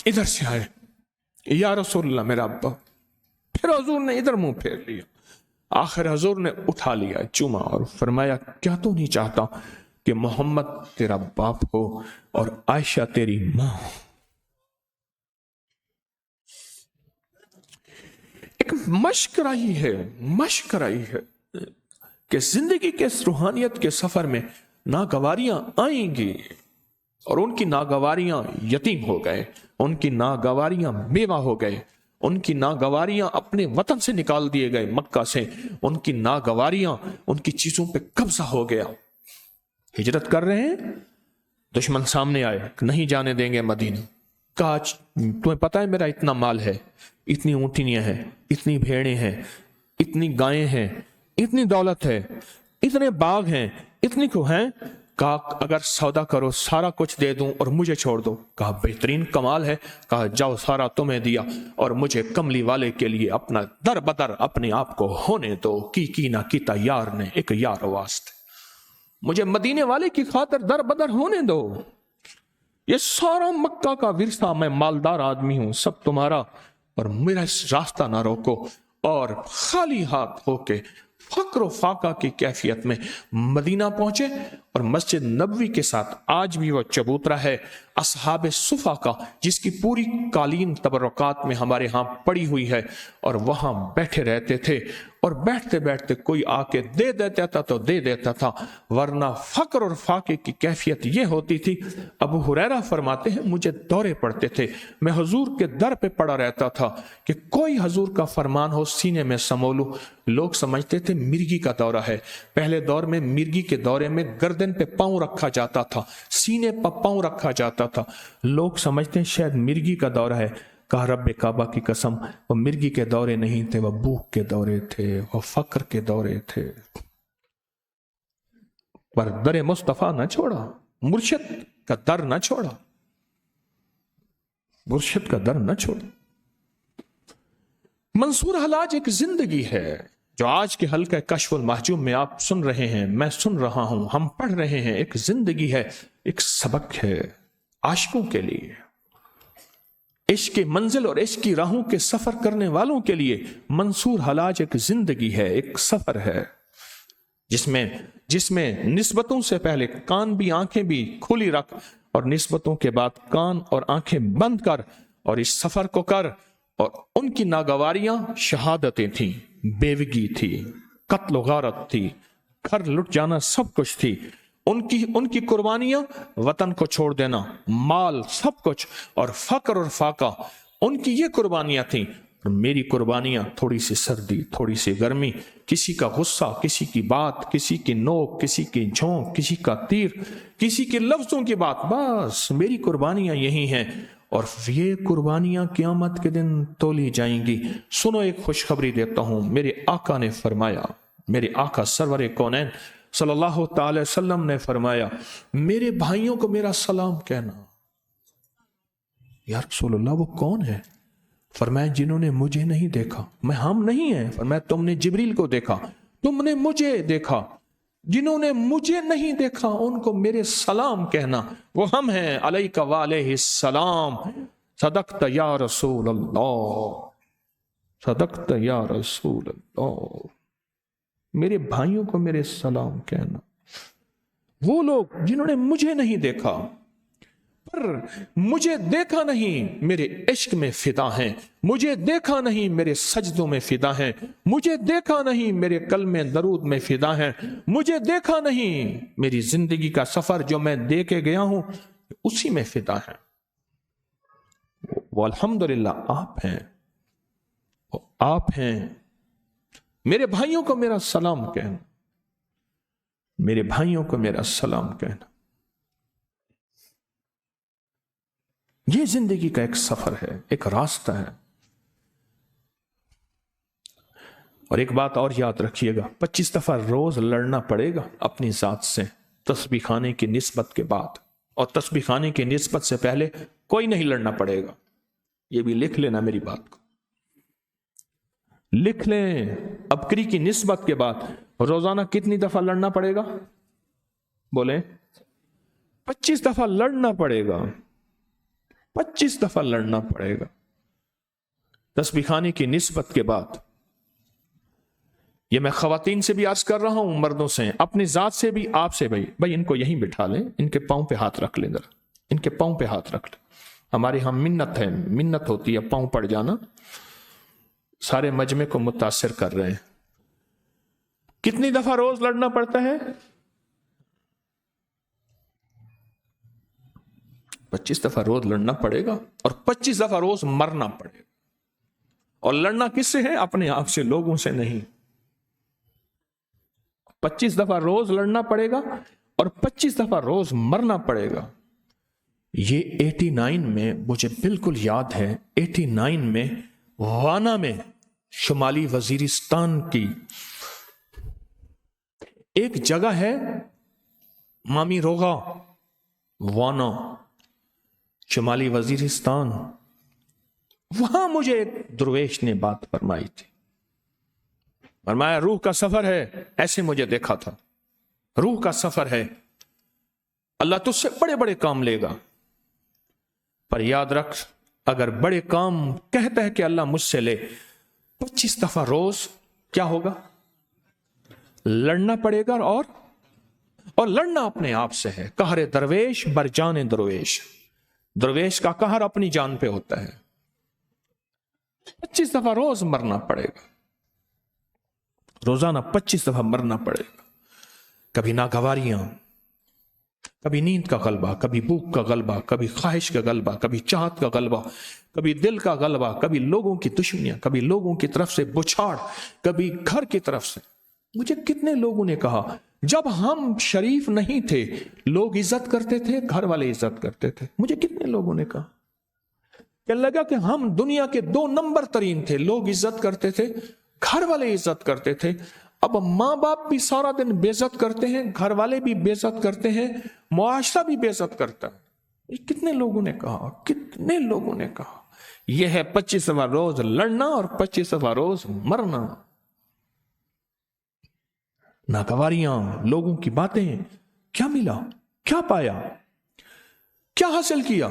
ادھر سے آئے، یا رسول اللہ میرا ابا. پھر حضور نے ادھر منہ پھیر لیا. آخر حضور نے اٹھا لیا، چوما اور فرمایا کیا تو نہیں چاہتا کہ محمد تیرا باپ ہو اور عائشہ تیری ماں ہو؟ ایک مشق رہی ہے کہ زندگی کے اس روحانیت کے سفر میں ناگواریاں آئیں گی، اور ان کی ناگواریاں یتیم ہو گئے، ان کی ناگواریاں بیوہ ہو گئے، ان کی ناگواریاں اپنے وطن سے نکال دیے گئے، مکہ سے ان کی ناگواریاں، ان کی چیزوں پہ قبضہ ہو گیا. ہجرت کر رہے ہیں، دشمن سامنے آئے، نہیں جانے دیں گے مدینہ. کہا تمہیں پتا ہے میرا اتنا مال ہے، اتنی اونٹنیاں ہیں، اتنی بھیڑیں ہیں، اتنی گائیں ہیں، اتنی دولت ہے، اتنے باغ ہیں، اتنی کو ہیں. کہا اگر سودا کرو سارا کچھ دے دوں اور مجھے چھوڑ دو. کہا بہترین کمال ہے. کہا جاؤ سارا تمہیں دیا اور مجھے کملی والے کے لیے اپنا در بدر اپنے آپ کو ہونے دو. کی نہ کیتا یار نے ایک یار واسطے، مجھے مدینے والے کی خاطر در بدر ہونے دو. یہ سارا مکہ کا ورثہ، میں مالدار آدمی ہوں، سب تمہارا، اور میرا اس راستہ نہ روکو. اور خالی ہاتھ ہو کے فقر و فاقہ کی کیفیت میں مدینہ پہنچے. اور مسجد نبوی کے ساتھ آج بھی وہ چبوترا ہے اصحاب صفا کا، جس کی پوری قالین تبرکات میں ہمارے ہاں پڑی ہوئی ہے، اور وہاں بیٹھے رہتے تھے. اور بیٹھتے بیٹھتے کوئی آ کے دے دیتا تھا تو دے دیتا تھا، ورنہ فقر اور فاقے کی کیفیت یہ ہوتی تھی. ابو ہریرہ فرماتے ہیں مجھے دورے پڑتے تھے، میں حضور کے در پہ پڑا رہتا تھا کہ کوئی حضور کا فرمان ہو سینے میں سمولو. لوگ سمجھتے تھے مرگی کا دورہ ہے. پہلے دور میں مرگی کے دورے میں گردن پہ پاؤں رکھا جاتا تھا، سینے پہ پاؤں رکھا جاتا تھا. لوگ سمجھتے ہیں شاید مرگی کا دورہ ہے. کہا رب کعبہ کی قسم وہ مرگی کے دورے نہیں تھے، وہ بھوک کے دورے تھے، وہ فقر کے دورے تھے. پر در مصطفیٰ نہ چھوڑا، مرشد کا در نہ چھوڑا، مرشد کا در نہ چھوڑا. منصور حلاج ایک زندگی ہے جو آج کے حلقہ کشف المحجوب میں آپ سن رہے ہیں، میں سن رہا ہوں، ہم پڑھ رہے ہیں. ایک زندگی ہے، ایک سبق ہے عاشقوں کے لیے، عشق کی منزل اور عشق کی راہوں کے سفر کرنے والوں کے لیے. منصور حلاج ایک زندگی ہے، ایک سفر ہے، جس میں نسبتوں سے پہلے کان بھی آنکھیں بھی کھلی رکھ، اور نسبتوں کے بعد کان اور آنکھیں بند کر، اور اس سفر کو کر. اور ان کی ناگواریاں شہادتیں تھیں، بیوگی تھی، قتل و غارت تھی، گھر لٹ جانا، سب کچھ تھی. ان کی قربانیاں وطن کو چھوڑ دینا، مال، سب کچھ، اور فقر اور فاقہ، ان کی یہ قربانیاں تھیں. میری قربانیاں تھوڑی سی سردی، تھوڑی سی گرمی، کسی کا غصہ، کسی کی بات، کسی کی نوک، کسی کی جھونک، کسی کا تیر، کسی کے لفظوں کی بات، بس میری قربانیاں یہی ہیں. اور یہ قربانیاں قیامت کے دن تولی جائیں گی. سنو ایک خوشخبری دیتا ہوں. میرے آقا نے فرمایا، میرے آقا سرور کونین صلی اللہ تعالی وسلم نے فرمایا میرے بھائیوں کو میرا سلام کہنا. یا رسول اللہ وہ کون ہے؟ فرمایا جنہوں نے مجھے نہیں دیکھا. میں ہم نہیں ہیں. فرمایا تم نے جبریل کو دیکھا، تم نے مجھے دیکھا. جنہوں نے مجھے نہیں دیکھا ان کو میرے سلام کہنا، وہ ہم ہیں. علیک وعلیہ السلام. صدقت یا رسول اللہ، صدقت یا رسول اللہ. میرے بھائیوں کو میرے سلام کہنا. وہ لوگ جنہوں نے مجھے نہیں دیکھا، پر مجھے دیکھا نہیں میرے عشق میں فدا ہیں، مجھے دیکھا نہیں میرے سجدوں میں فدا ہیں، مجھے دیکھا نہیں میرے کلمے درود میں فدا ہیں، مجھے دیکھا نہیں میری زندگی کا سفر جو میں دے کے گیا ہوں اسی میں فدا ہیں. وہ الحمدللہ آپ ہیں، وہ آپ ہیں. میرے بھائیوں کو میرا سلام کہنا، میرے بھائیوں کو میرا سلام کہنا. یہ زندگی کا ایک سفر ہے، ایک راستہ ہے. اور ایک بات اور یاد رکھیے گا، 25 دفعہ روز لڑنا پڑے گا اپنی ذات سے تسبیح خانے کی نسبت کے بعد، اور تسبیح خانے کی نسبت سے پہلے کوئی نہیں لڑنا پڑے گا. یہ بھی لکھ لینا، میری بات کو لکھ لیں. ابکری کی نسبت کے بعد روزانہ کتنی دفعہ لڑنا پڑے گا؟ بولیں 25 دفعہ لڑنا پڑے گا، 25 دفعہ لڑنا پڑے گا تسبیح خانی کی نسبت کے بعد۔ یہ میں خواتین سے بھی عرض کر رہا ہوں، مردوں سے، اپنی ذات سے بھی، آپ سے بھی، بھائی ان کو یہیں بٹھا لیں، ان کے پاؤں پہ ہاتھ رکھ لیں، ذرا ان کے پاؤں پہ ہاتھ رکھ لیں۔ ہمارے ہاں منت ہے، منت ہوتی ہے پاؤں پڑ جانا، سارے مجمع کو متاثر کر رہے ہیں۔ کتنی دفعہ روز لڑنا پڑتا ہے؟ 25 دفعہ روز لڑنا پڑے گا، اور 25 دفعہ روز مرنا پڑے گا۔ اور لڑنا کس سے ہے؟ اپنے آپ سے، لوگوں سے نہیں۔ 25 دفعہ روز لڑنا پڑے گا اور 25 دفعہ روز مرنا پڑے گا۔ یہ 89 میں مجھے بالکل یاد ہے، 89 میں وانا میں، شمالی وزیرستان کی ایک جگہ ہے مامی روغا، وانا، شمالی وزیرستان، وہاں مجھے ایک درویش نے بات فرمائی تھی، فرمایا روح کا سفر ہے، ایسے مجھے دیکھا تھا، روح کا سفر ہے، اللہ تجھ سے بڑے بڑے کام لے گا، پر یاد رکھ اگر بڑے کام کہتا ہے کہ اللہ مجھ سے لے، 25 دفعہ روز کیا ہوگا؟ لڑنا پڑے گا، اور لڑنا اپنے آپ سے ہے۔ قہر درویش بر جان درویش، درویش کا قہر اپنی جان پہ ہوتا ہے۔ 25 دفعہ روز مرنا پڑے گا، روزانہ 25 دفعہ مرنا پڑے گا۔ کبھی ناگواریاں، کبھی نیند کا غلبہ، کبھی بھوک کا غلبہ، کبھی خواہش کا غلبہ، کبھی چاہت کا غلبہ، کبھی دل کا غلبہ، کبھی لوگوں کی دشمنیاں، کبھی لوگوں کی طرف سے بچھاڑ، کبھی گھر کی طرف سے۔ مجھے کتنے لوگوں نے کہا جب ہم شریف نہیں تھے لوگ عزت کرتے تھے، گھر والے عزت کرتے تھے۔ مجھے کتنے لوگوں نے کہا کہ لگا کہ ہم دنیا کے 2 نمبر ترین تھے، لوگ عزت کرتے تھے، گھر والے عزت کرتے تھے۔ اب ماں باپ بھی سارا دن بے عزت کرتے ہیں، گھر والے بھی بے عزت کرتے ہیں، معاشرہ بھی بے عزت کرتا ہے۔ یہ کتنے لوگوں نے کہا، کتنے لوگوں نے کہا۔ یہ ہے 25واں روز لڑنا اور 25واں روز مرنا۔ ناگواریاں، لوگوں کی باتیں، کیا ملا، کیا پایا، کیا حاصل کیا،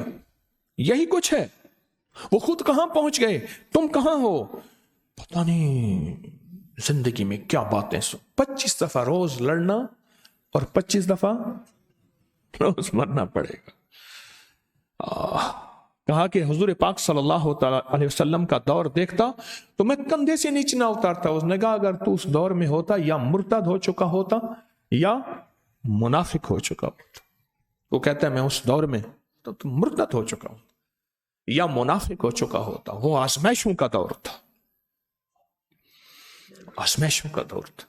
یہی کچھ ہے۔ وہ خود کہاں پہنچ گئے، تم کہاں ہو، پتہ نہیں۔ زندگی میں کیا باتیں سو، 25 دفعہ روز لڑنا اور 25 دفعہ روز مرنا پڑے گا۔ کہا کہ حضور پاک صلی اللہ علیہ وسلم کا دور دیکھتا تو میں کندھے سے نیچے نہ اتارتا۔ اس نے کہا اگر تو اس دور میں ہوتا یا مرتد ہو چکا ہوتا یا منافق ہو چکا ہوتا۔ وہ کہتا ہے میں اس دور میں تو مرتد ہو چکا ہوں یا منافق ہو چکا ہوتا۔ وہ آزمائشوں کا دور تھا، آزمائشوں کا دور تھا،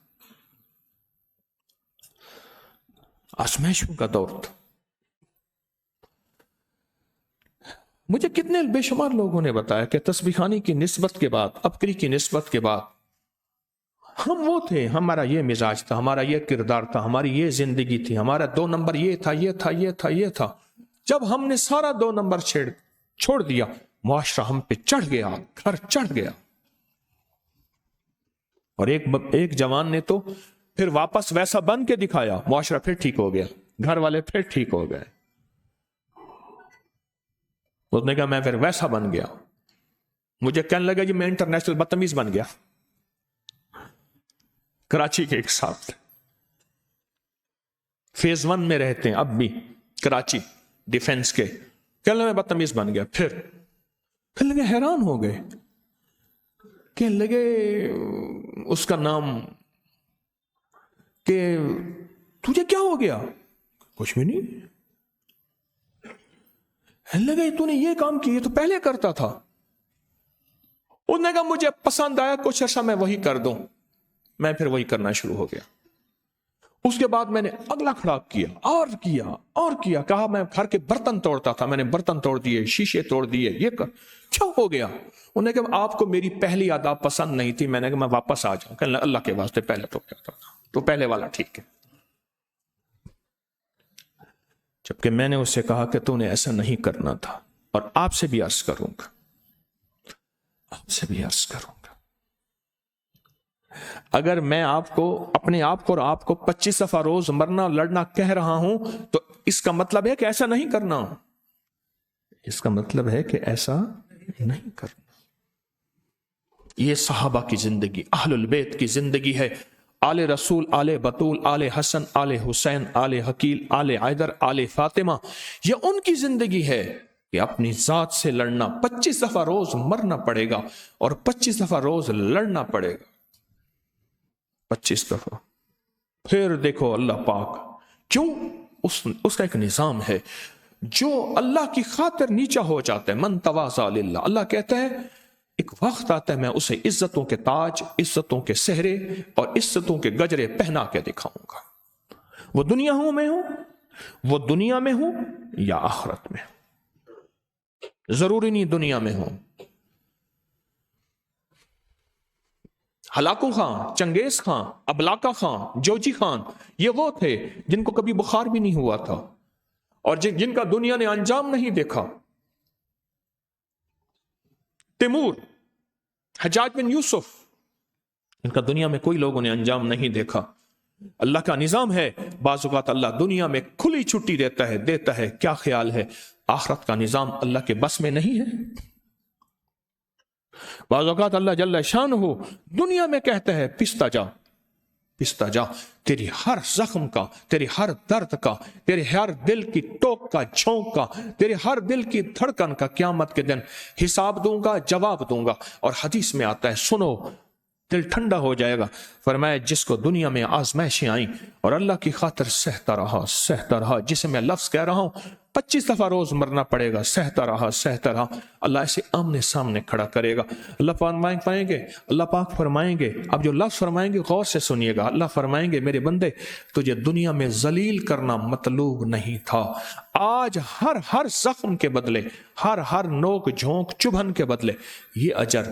آزمائشوں کا دور تھا۔ مجھے کتنے بے شمار لوگوں نے بتایا کہ تسبیح خوانی کی نسبت کے بعد، ابکری کی نسبت کے بعد، ہم وہ تھے، ہمارا یہ مزاج تھا، ہمارا یہ کردار تھا، ہماری یہ زندگی تھی، ہمارا 2 نمبر یہ تھا، یہ تھا، یہ تھا، یہ تھا۔ جب ہم نے سارا 2 نمبر چھوڑ دیا، معاشرہ ہم پہ چڑھ گیا، گھر چڑھ گیا۔ اور ایک جوان نے تو پھر واپس ویسا بن کے دکھایا، معاشرہ پھر ٹھیک ہو گیا، گھر والے پھر ٹھیک ہو گئے۔ اس نے کہا میں پھر ویسا بن گیا، مجھے کہنے لگا جی میں انٹرنیشنل بدتمیز بن گیا۔ کراچی کے ایک صاحب فیز 1 میں رہتے ہیں اب بھی، کراچی ڈیفنس کے، کہنے لگا میں بدتمیز بن گیا۔ پھر کہنے لگے، حیران ہو گئے، کہنے لگے اس کا نام کہ تجھے کیا ہو گیا؟ کچھ بھی نہیں۔ لگے تو نے یہ کام کیا، تو پہلے کرتا تھا۔ اس نے کہا مجھے پسند آیا، کچھ عرصہ میں وہی کر دوں، میں پھر وہی کرنا شروع ہو گیا۔ اس کے بعد میں نے اگلا کھڑا کیا اور کیا اور کیا، کہا میں گھر کے برتن توڑتا تھا، میں نے برتن توڑ دیے، شیشے توڑ دیے، یہ کر کیا ہو گیا؟ انہوں نے کہا آپ کو میری پہلی عادت پسند نہیں تھی، میں نے کہا میں واپس آ جاؤں۔ کہ اللہ کے واسطے پہلے تو کیا تھا، تو پہلے والا ٹھیک ہے۔ جبکہ میں نے اس سے کہا کہ تو نے ایسا نہیں کرنا تھا، اور آپ سے بھی عرض کروں گا، آپ سے بھی عرض کروں گا، اگر میں آپ کو اپنے آپ کو اور آپ کو 25 دفعہ روز مرنا لڑنا کہہ رہا ہوں تو اس کا مطلب ہے کہ ایسا نہیں کرنا، اس کا مطلب ہے کہ ایسا نہیں کرنا۔ یہ صحابہ کی زندگی، اہل البیت کی زندگی ہے، آل رسول، آل بطول، آل حسن، آل حسین، آل حقیل، آل عیدر، آل فاطمہ، یہ ان کی زندگی ہے کہ اپنی ذات سے لڑنا، 25 دفعہ روز مرنا پڑے گا اور 25 دفعہ روز لڑنا پڑے گا، 25 دفعہ۔ پھر دیکھو اللہ پاک کیوں، اس کا ایک نظام ہے، جو اللہ کی خاطر نیچا ہو جاتا ہے، من تواضع للہ، اللہ کہتا ہے ایک وقت آتا ہے میں اسے عزتوں کے تاج، عزتوں کے سہرے اور عزتوں کے گجرے پہنا کے دکھاؤں گا، وہ دنیا میں ہوں یا آخرت میں، ضروری نہیں دنیا میں ہوں۔ ہلاکو خان، چنگیز خان، ابلاکا خان، جوجی خان، یہ وہ تھے جن کو کبھی بخار بھی نہیں ہوا تھا اور جن کا دنیا نے انجام نہیں دیکھا۔ تیمور، حجاج بن یوسف، ان کا دنیا میں کوئی لوگوں نے انجام نہیں دیکھا۔ اللہ کا نظام ہے، بعض اوقات اللہ دنیا میں کھلی چھٹی دیتا ہے، کیا خیال ہے آخرت کا نظام اللہ کے بس میں نہیں ہے؟ بعض اوقات اللہ جل شان ہو دنیا میں کہتا ہے پستا جا، تیری ہر زخم کا، تیری ہر درد کا، تیرے ہر دل کی ٹوک کا، جھونک کا، تیرے ہر دل کی دھڑکن کا قیامت کے دن حساب دوں گا، جواب دوں گا۔ اور حدیث میں آتا ہے، سنو دل ٹھنڈا ہو جائے گا، فرمایا جس کو دنیا میں آزمائشیں آئیں اور اللہ کی خاطر سہتا رہا، جسے میں لفظ کہہ رہا ہوں 25 دفعہ روز مرنا پڑے گا، سہتا رہا، اللہ اسے آمنے سامنے کھڑا کرے گا۔ اللہ پاک فرمائیں گے، اب جو لفظ فرمائیں گے غور سے سنیے گا، اللہ فرمائیں گے میرے بندے تجھے دنیا میں ذلیل کرنا مطلوب نہیں تھا، آج ہر زخم کے بدلے، ہر نوک جھونک چبھن کے بدلے یہ اجر،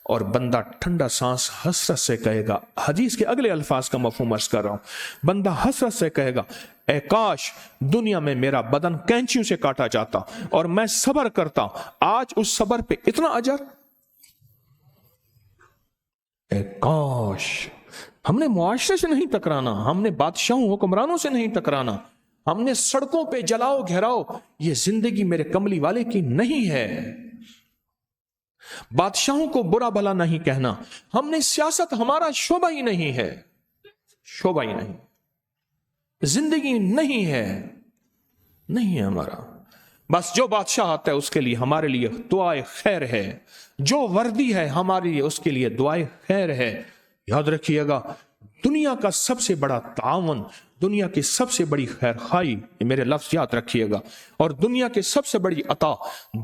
اور بندہ ٹھنڈا سانس حسرت سے کہے گا، حدیث کے اگلے الفاظ کا مفہوم عرض کر رہا ہوں، بندہ حسرت سے کہے گا اے کاش دنیا میں میرا بدن کینچیوں سے کاٹا جاتا اور میں صبر کرتا، آج اس صبر پہ اتنا اجر۔ اے کاش ہم نے معاشرے سے نہیں ٹکرانا، ہم نے بادشاہوں حکمرانوں سے نہیں ٹکرانا، ہم نے سڑکوں پہ جلاؤ گھیراؤ، یہ زندگی میرے کملی والے کی نہیں ہے۔ بادشاہوں کو برا بھلا نہیں کہنا، ہم نے سیاست ہمارا شعبہ ہی نہیں ہے، زندگی نہیں ہے ہمارا۔ بس جو بادشاہ آتا ہے اس کے لیے ہمارے لیے دعائے خیر ہے، جو وردی ہے ہمارے لیے اس کے لیے دعائے خیر ہے۔ یاد رکھیے گا دنیا کا سب سے بڑا تعاون، دنیا کی سب سے بڑی خیر خواہی، میرے لفظ یاد رکھیے گا، اور دنیا کی سب سے بڑی عطا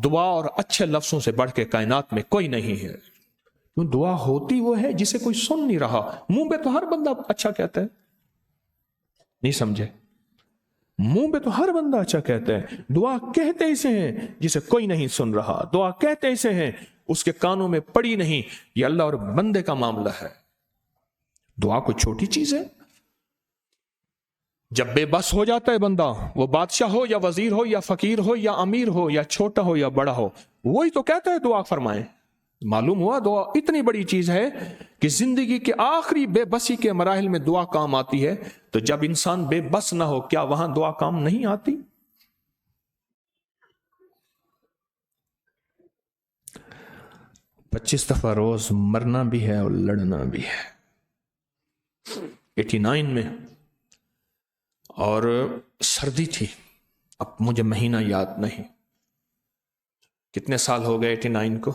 دعا اور اچھے لفظوں سے بڑھ کے کائنات میں کوئی نہیں ہے۔ دعا ہوتی وہ ہے جسے کوئی سن نہیں رہا، منہ پہ تو ہر بندہ اچھا کہتا ہے، نہیں سمجھے؟ منہ پہ تو ہر بندہ اچھا کہتا ہے، دعا کہتے اسے ہیں جسے کوئی نہیں سن رہا، دعا کہتے اسے ہیں اس کے کانوں میں پڑی نہیں۔ یہ اللہ اور بندے کا معاملہ ہے، دعا کوئی چھوٹی چیز ہے؟ جب بے بس ہو جاتا ہے بندہ، وہ بادشاہ ہو یا وزیر ہو یا فقیر ہو یا امیر ہو یا چھوٹا ہو یا بڑا ہو، وہی تو کہتا ہے دعا فرمائیں۔ معلوم ہوا دعا اتنی بڑی چیز ہے کہ زندگی کے آخری بے بسی کے مراحل میں دعا کام آتی ہے، تو جب انسان بے بس نہ ہو کیا وہاں دعا کام نہیں آتی؟ 25 دفعہ روز مرنا بھی ہے اور لڑنا بھی ہے۔ 89 میں، اور سردی تھی، اب مجھے مہینہ یاد نہیں، کتنے سال ہو گئے 89 کو؟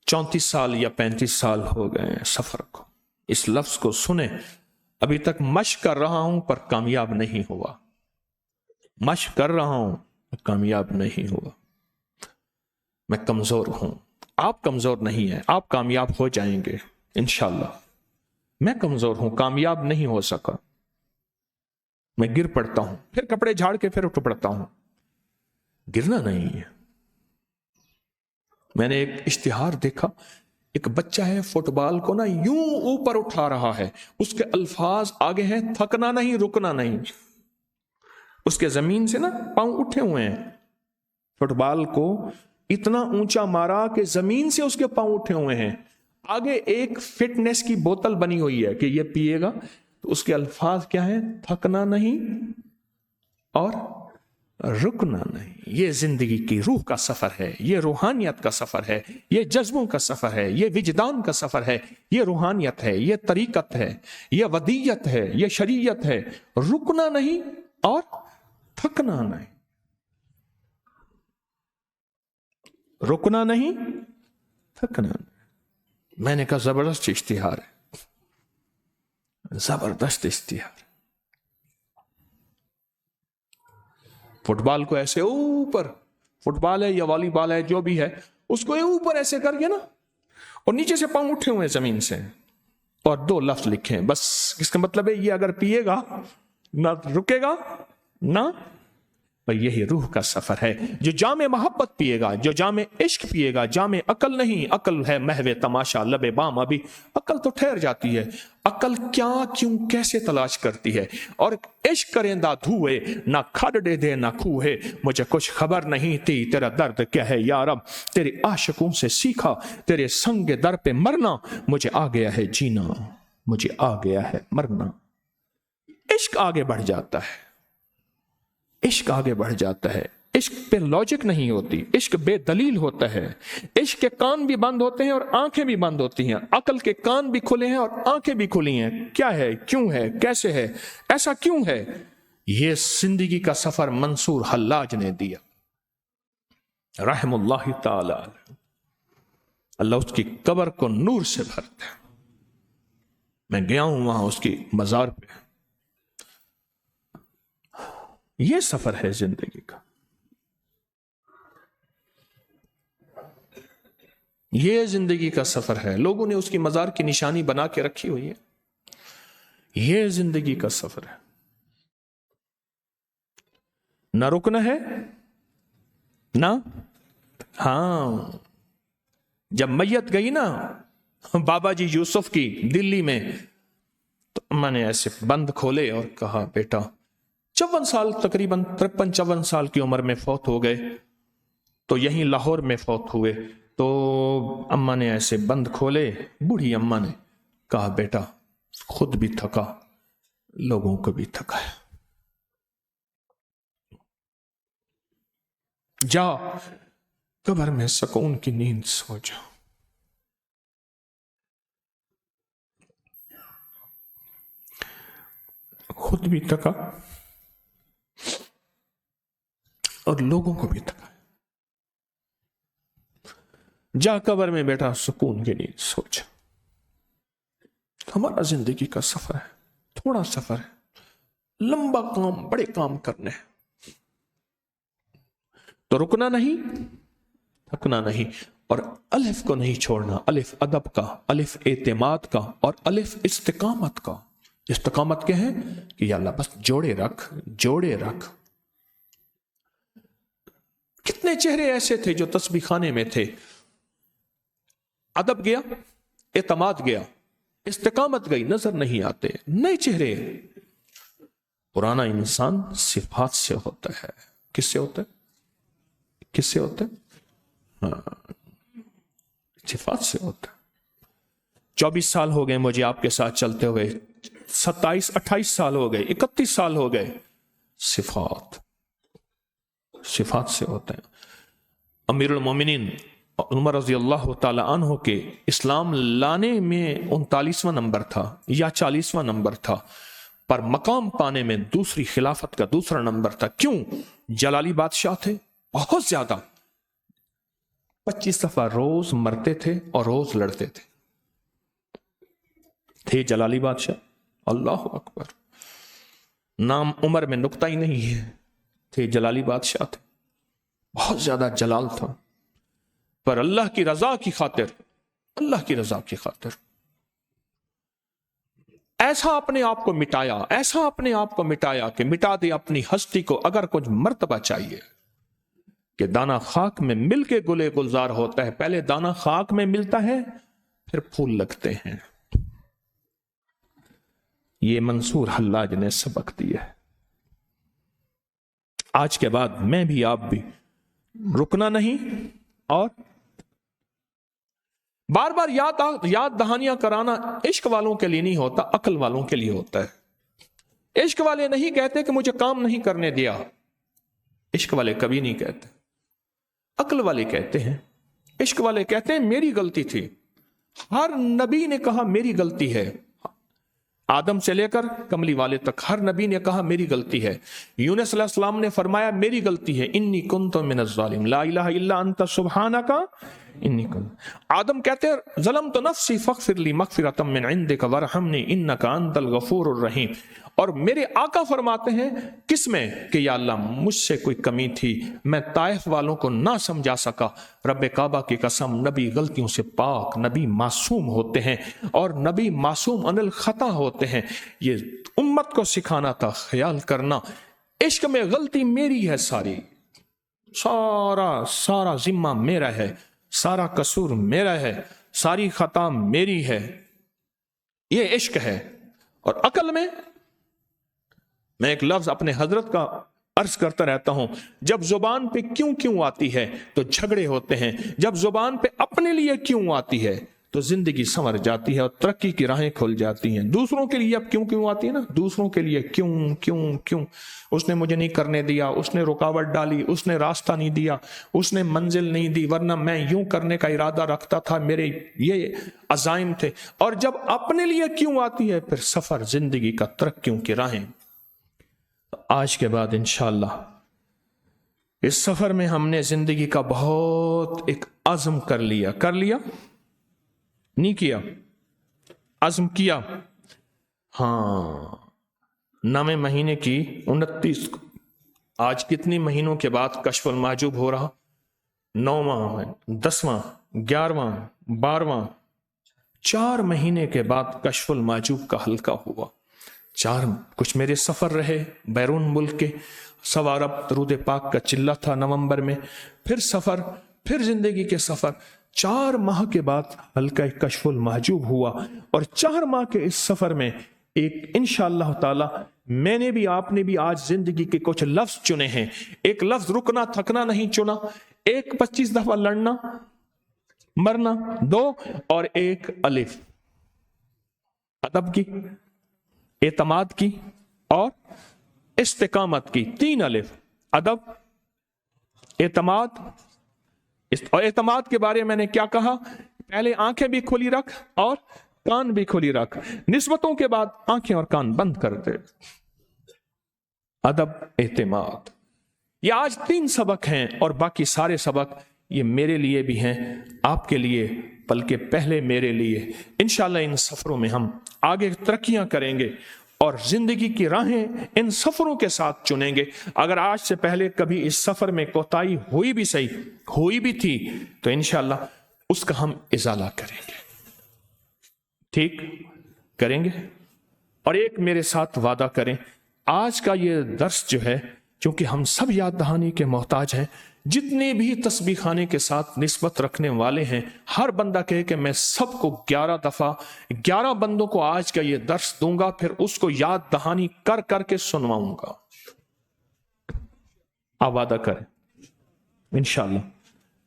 34 سال یا 35 سال ہو گئے سفر کو۔ اس لفظ کو سنیں، ابھی تک مشق کر رہا ہوں پر کامیاب نہیں ہوا، مشق کر رہا ہوں کامیاب نہیں ہوا۔ میں کمزور ہوں، آپ کمزور نہیں ہیں، آپ کامیاب ہو جائیں گے انشاءاللہ۔ میں کمزور ہوں، کامیاب نہیں ہو سکا، میں گر پڑتا ہوں، پھر کپڑے جھاڑ کے پھر اٹھ پڑتا ہوں، گرنا نہیں ہے۔ میں نے ایک اشتہار دیکھا، ایک بچہ ہے فٹ بال کو یوں اوپر اٹھا رہا ہے، اس کے الفاظ آگے ہیں تھکنا نہیں رکنا نہیں، اس کے زمین سے پاؤں اٹھے ہوئے ہیں، فٹ بال کو اتنا اونچا مارا کہ زمین سے اس کے پاؤں اٹھے ہوئے ہیں، آگے ایک فٹنس کی بوتل بنی ہوئی ہے کہ یہ پیے گا، تو اس کے الفاظ کیا ہیں؟ تھکنا نہیں اور رکنا نہیں۔ یہ زندگی کی روح کا سفر ہے، یہ روحانیت کا سفر ہے، یہ جذبوں کا سفر ہے، یہ وجدان کا سفر ہے، یہ روحانیت ہے، یہ طریقت ہے، یہ ودیت ہے، یہ شریعت ہے۔ رکنا نہیں اور تھکنا نہیں، رکنا نہیں، تھکنا نہیں۔ میں نے کہا زبردست اشتہار ہے، زبردست اشتہار۔ فٹ بال کو ایسے اوپر، فٹ بال ہے یا والی بال ہے جو بھی ہے، اس کو اوپر ایسے کر کے نا، اور نیچے سے پاؤں اٹھے ہوئے زمین سے، اور 2 لفظ لکھے بس۔ اس کا مطلب ہے یہ اگر پیے گا نہ رکے گا نہ، یہی روح کا سفر ہے۔ جو جام محبت پیے گا، جو جام عشق پیے گا، جام عقل نہیں، عقل ہے محو تماشا لب بام، ابھی عقل تو ٹھہر جاتی ہے، عقل کیا کیوں کیسے تلاش کرتی ہے۔ اور عشق کرندہ دھوئے، نہ کھڈ دے دے نہ کھوئے، مجھے کچھ خبر نہیں تھی تیرا درد کیا ہے یا رب، تیرے عاشقوں سے سیکھا تیرے سنگ در پہ مرنا، مجھے آ گیا ہے جینا، مجھے آ گیا ہے مرنا۔ عشق آگے بڑھ جاتا ہے، عشق آگے بڑھ جاتا ہے۔ عشق پہ لاجک نہیں ہوتی، عشق بے دلیل ہوتا ہے۔ عشق کے کان بھی بند ہوتے ہیں اور آنکھیں بھی بند ہوتی ہیں، عقل کے کان بھی کھلے ہیں اور آنکھیں بھی کھلی ہیں۔ کیا ہے، کیوں ہے، کیسے ہے، ایسا کیوں ہے؟ یہ زندگی کا سفر منصور حلاج نے دیا، رحم اللہ تعالی، اللہ اس کی قبر کو نور سے بھرتا ہے۔ میں گیا ہوں وہاں اس کی مزار پہ۔ یہ سفر ہے زندگی کا، یہ زندگی کا سفر ہے۔ لوگوں نے اس کی مزار کی نشانی بنا کے رکھی ہوئی ہے، یہ زندگی کا سفر ہے۔ نہ رکنا ہے نہ، ہاں جب میت گئی نا بابا جی یوسف کی دلی میں، تو میں نے ایسے بند کھولے اور کہا بیٹا 54 سال، تقریباً 53-54 سال کی عمر میں فوت ہو گئے، تو یہیں لاہور میں فوت ہوئے۔ تو اماں نے ایسے بند کھولے، بوڑھی اماں نے کہا بیٹا خود بھی تھکا، لوگوں کو بھی تھکا ہے، جا قبر میں سکون کی نیند سو جا۔ خود بھی تھکا اور لوگوں کو بھی تھکا، جا قبر میں بیٹا سکون کے لیے سوچ۔ ہمارا زندگی کا سفر ہے، تھوڑا سفر ہے، لمبا کام، بڑے کام کرنے ہیں، تو رکنا نہیں، تھکنا نہیں، اور الف کو نہیں چھوڑنا، الف ادب کا، الف اعتماد کا، اور الف استقامت کا۔ استقامت کیا ہے کہ یا اللہ بس جوڑے رکھ، جوڑے رکھ۔ کتنے چہرے ایسے تھے جو تسبیح خانے میں تھے، ادب گیا، اعتماد گیا، استقامت گئی، نظر نہیں آتے، نئے چہرے۔ پرانا انسان صفات سے ہوتا ہے، کس سے ہوتا ہے، کس سے ہوتا ہے، ہاں صفات سے ہوتا ہے۔ 24 سال ہو گئے مجھے آپ کے ساتھ چلتے ہوئے، 27-28 سال ہو گئے، 31 سال ہو گئے، صفات، صفات سے ہوتا ہے۔ امیر المومنین عمر رضی اللہ تعالی عنہ کے اسلام لانے میں 39واں نمبر تھا یا 40واں نمبر تھا، پر مقام پانے میں دوسری خلافت کا دوسرا نمبر تھا۔ کیوں؟ جلالی بادشاہ تھے، بہت زیادہ، 25 دفعہ روز مرتے تھے اور روز لڑتے تھے جلالی بادشاہ۔ اللہ اکبر، نام عمر میں نقطہ ہی نہیں ہے، تھے جلالی بادشاہ تھے، بہت زیادہ جلال تھا، پر اللہ کی رضا کی خاطر، اللہ کی رضا کی خاطر ایسا اپنے آپ کو مٹایا، ایسا اپنے آپ کو مٹایا کہ مٹا دے اپنی ہستی کو۔ اگر کچھ مرتبہ چاہیے کہ دانا خاک میں مل کے گلے گلزار ہوتا ہے، پہلے دانا خاک میں ملتا ہے پھر پھول لگتے ہیں۔ یہ منصور حلاج نے سبق دیا ہے۔ آج کے بعد میں بھی، آپ بھی رکنا نہیں، اور بار بار یاد دہانیاں کرانا عشق والوں کے لیے نہیں ہوتا، عقل والوں کے لیے ہوتا ہے۔ عشق والے نہیں کہتے کہ مجھے کام نہیں کرنے دیا، عشق والے کبھی نہیں کہتے، عقل والے کہتے ہیں۔ عشق والے کہتے ہیں میری غلطی تھی، ہر نبی نے کہا میری غلطی ہے، آدم سے لے کر کملی والے تک ہر نبی نے کہا میری غلطی ہے۔ یونس علیہ السلام نے فرمایا میری غلطی ہے، انی کنت من الظالم لا الہ الا انت سبحانک انی کنت۔ آدم کہتے ہیں ظلمت نفسی فاغفر لی مغفرۃ من عندک وارحمنی انک انت الغفور الرحیم۔ اور میرے آقا فرماتے ہیں کس میں کہ یا اللہ مجھ سے کوئی کمی تھی، میں طائف والوں کو نہ سمجھا سکا، رب کعبہ کی قسم نبی غلطیوں سے پاک، نبی معصوم ہوتے ہیں، اور نبی معصوم عن الخطا ہوتے ہیں۔ یہ امت کو سکھانا تھا، خیال کرنا عشق میں غلطی میری ہے، سارا ذمہ میرا ہے، سارا قصور میرا ہے، ساری خطا میری ہے، یہ عشق ہے۔ اور عقل میں ایک لفظ اپنے حضرت کا عرض کرتا رہتا ہوں، جب زبان پہ کیوں آتی ہے تو جھگڑے ہوتے ہیں، جب زبان پہ اپنے لیے کیوں آتی ہے تو زندگی سنور جاتی ہے اور ترقی کی راہیں کھل جاتی ہیں۔ دوسروں کے لیے اب کیوں آتی ہے نا، دوسروں کے لیے کیوں، اس نے مجھے نہیں کرنے دیا، اس نے رکاوٹ ڈالی، اس نے راستہ نہیں دیا، اس نے منزل نہیں دی، ورنہ میں یوں کرنے کا ارادہ رکھتا تھا، میرے یہ عزائم تھے۔ اور جب اپنے لیے کیوں آتی ہے پھر سفر زندگی کا ترقیوں کی راہیں۔ آج کے بعد انشاءاللہ اس سفر میں ہم نے زندگی کا بہت ایک عزم کر لیا نہیں کیا، عزم کیا۔ ہاں 9 مہینے کی 29 آج کتنی مہینوں کے بعد کشف المحجوب ہو رہا، 9واں 10واں 11واں 12واں 4 مہینے کے بعد کشف المحجوب کا حلقہ ہوا۔ کچھ میرے سفر رہے بیرون ملک کے، سوا عرب درود پاک کا چلہ تھا نومبر میں، پھر سفر، پھر زندگی کے سفر۔ 4 ماہ کے بعد حلقہ کشف المحجوب ہوا، اور 4 ماہ کے اس سفر میں ایک انشاءاللہ تعالی میں نے بھی آپ نے بھی آج زندگی کے کچھ لفظ چنے ہیں۔ ایک لفظ رکنا تھکنا نہیں چنا، ایک 25 دفعہ لڑنا مرنا 2، اور ایک الف ادب کی، اعتماد کی اور استقامت کی، 3 الف، ادب اعتماد۔ اور اعتماد کے بارے میں نے کیا کہا، پہلے آنکھیں بھی کھلی رکھ اور کان بھی کھلی رکھ، نسبتوں کے بعد آنکھیں اور کان بند کر دے، ادب اعتماد۔ یہ آج 3 سبق ہیں، اور باقی سارے سبق یہ میرے لیے بھی ہیں، آپ کے لیے، بلکہ پہلے میرے لیے۔ انشاءاللہ ان سفروں میں ہم آگے ترقیاں کریں گے اور زندگی کی راہیں ان سفروں کے ساتھ چنیں گے۔ اگر آج سے پہلے کبھی اس سفر میں کوتاہی ہوئی بھی تھی تو انشاءاللہ اس کا ہم ازالہ کریں گے، ٹھیک کریں گے۔ اور ایک میرے ساتھ وعدہ کریں، آج کا یہ درس جو ہے، چونکہ ہم سب یاد دہانی کے محتاج ہیں، جتنے بھی تسبیح خانے کے ساتھ نسبت رکھنے والے ہیں، ہر بندہ کہے کہ میں سب کو 11 دفعہ 11 بندوں کو آج کا یہ درس دوں گا، پھر اس کو یاد دہانی کر کے سنواؤں گا۔ آپ وعدہ کریں انشاءاللہ۔